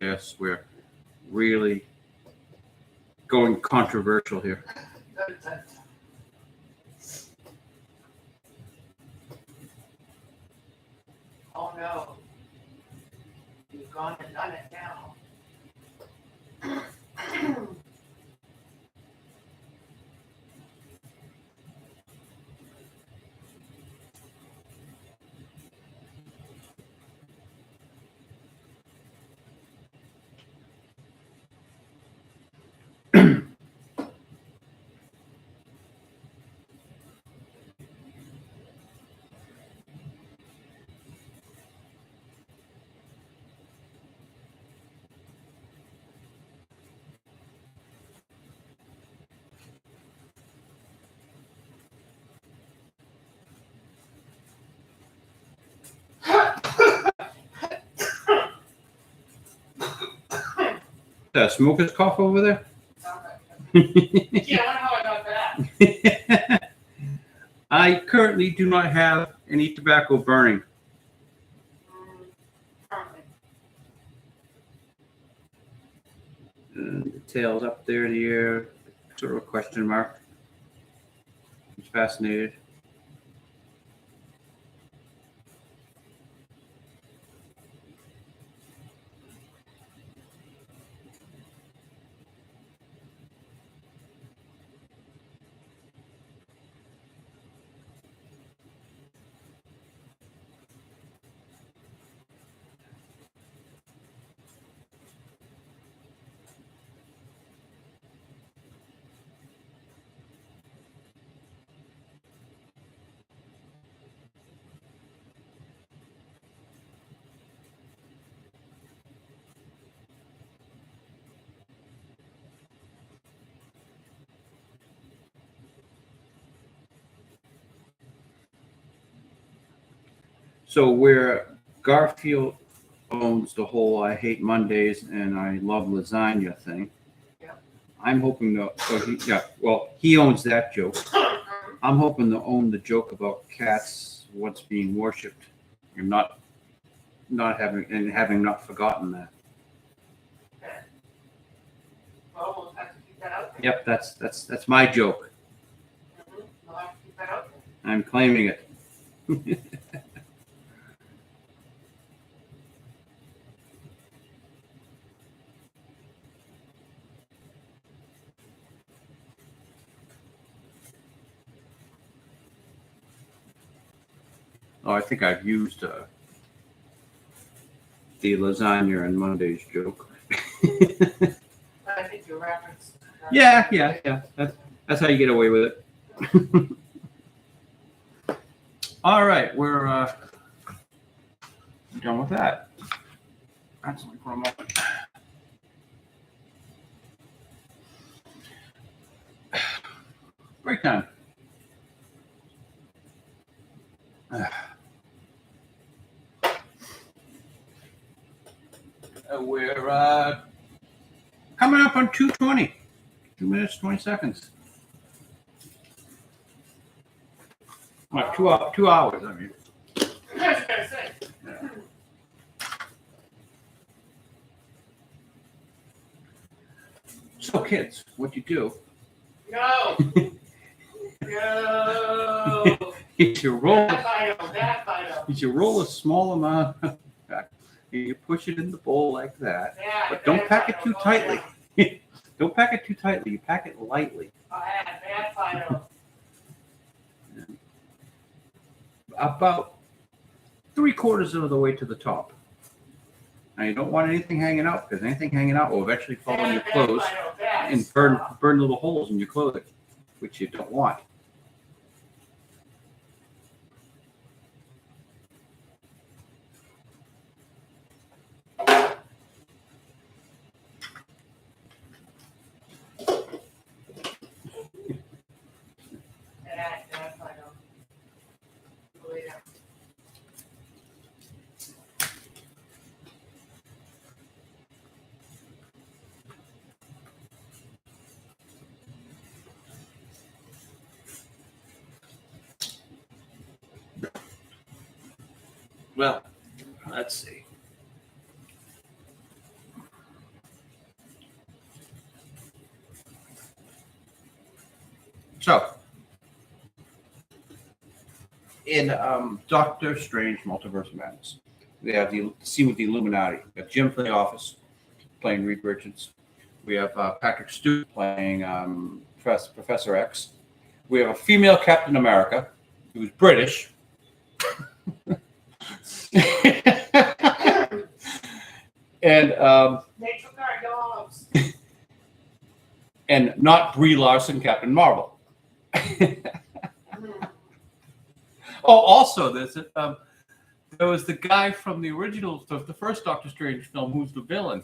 Yes, we're really going controversial here. Oh no. You've gone and done it now. That smoker's cough over there? Yeah, I wonder how I got that. I currently do not have any tobacco burning. Currently. And the tail's up there in the air, sort of a question mark. He's fascinated. So where Garfield owns the whole I hate Mondays and I love lasagna thing, Yeah. I'm hoping to, he owns that joke. I'm hoping to own the joke about cats once being worshipped and having not forgotten that. Okay. Well, we'll have to keep that out there. Yep, that's my joke. We'll have to keep that out there. I'm claiming it. Oh, I think I've used the lasagna and Monday's joke. I think you referenced. Yeah. That's how you get away with it. All right, we're done with that. That's only for a moment. Break time. We're coming up on 2:20. 2 minutes, 20 seconds. Well, 2 hours, I mean. I was gonna say. Yeah. So, kids, what you do No. No. is you roll. That Phydeaux. Is you roll a small amount of back, and you push it in the bowl like that. Yeah, But don't bad pack it Phydeaux, too go tightly. ahead. Don't pack it too tightly. You pack it lightly. Bad Phydeaux. About 3/4 of the way to the top. Now you don't want anything hanging out, because anything hanging out will eventually fall in your clothes and burn little holes in your clothing, which you don't want. Bad Phydeaux. Lay down. Well, let's see. So, in Doctor Strange Multiverse of Madness, we have the scene with the Illuminati. We have Jim from The Office playing Reed Richards. We have Patrick Stewart playing Professor X. We have a female Captain America who's British. And They took our dogs. and not Brie Larson, Captain Marvel. Oh, also there was the guy from the original, the first Doctor Strange film, who's the villain.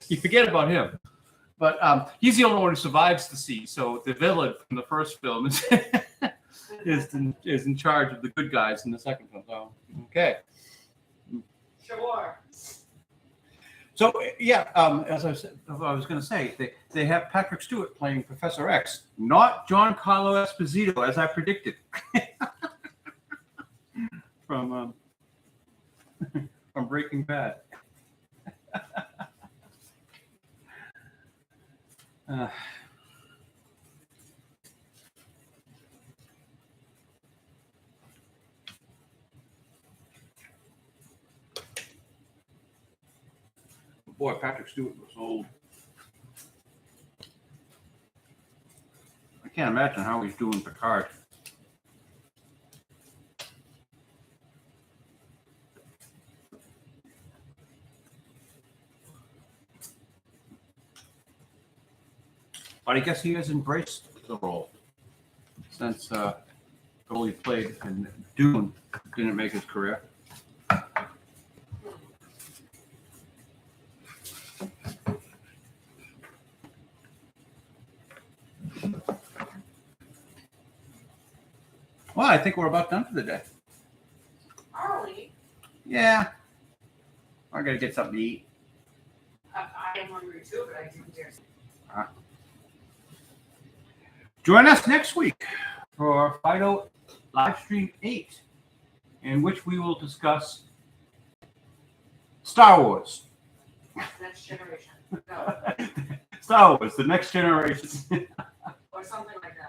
You forget about him, but he's the only one who survives the siege. So the villain from the first film is in charge of the good guys in the second film. So okay. Sure. So yeah, as I was going to say, they have Patrick Stewart playing Professor X, not Giancarlo Esposito, as I predicted from Breaking Bad. Boy, Patrick Stewart was old. I can't imagine how he's doing Picard. But I guess he has embraced the role since the role he played in Dune didn't make his career. Well, I think we're about done for the day. Are we? Yeah. I gotta get something to eat. I am hungry too, but I didn't dare. Join us next week for Phydeaux Livestream 8, in which we will discuss Star Wars. Next generation. No. Star Wars, the next generation. Or something like that.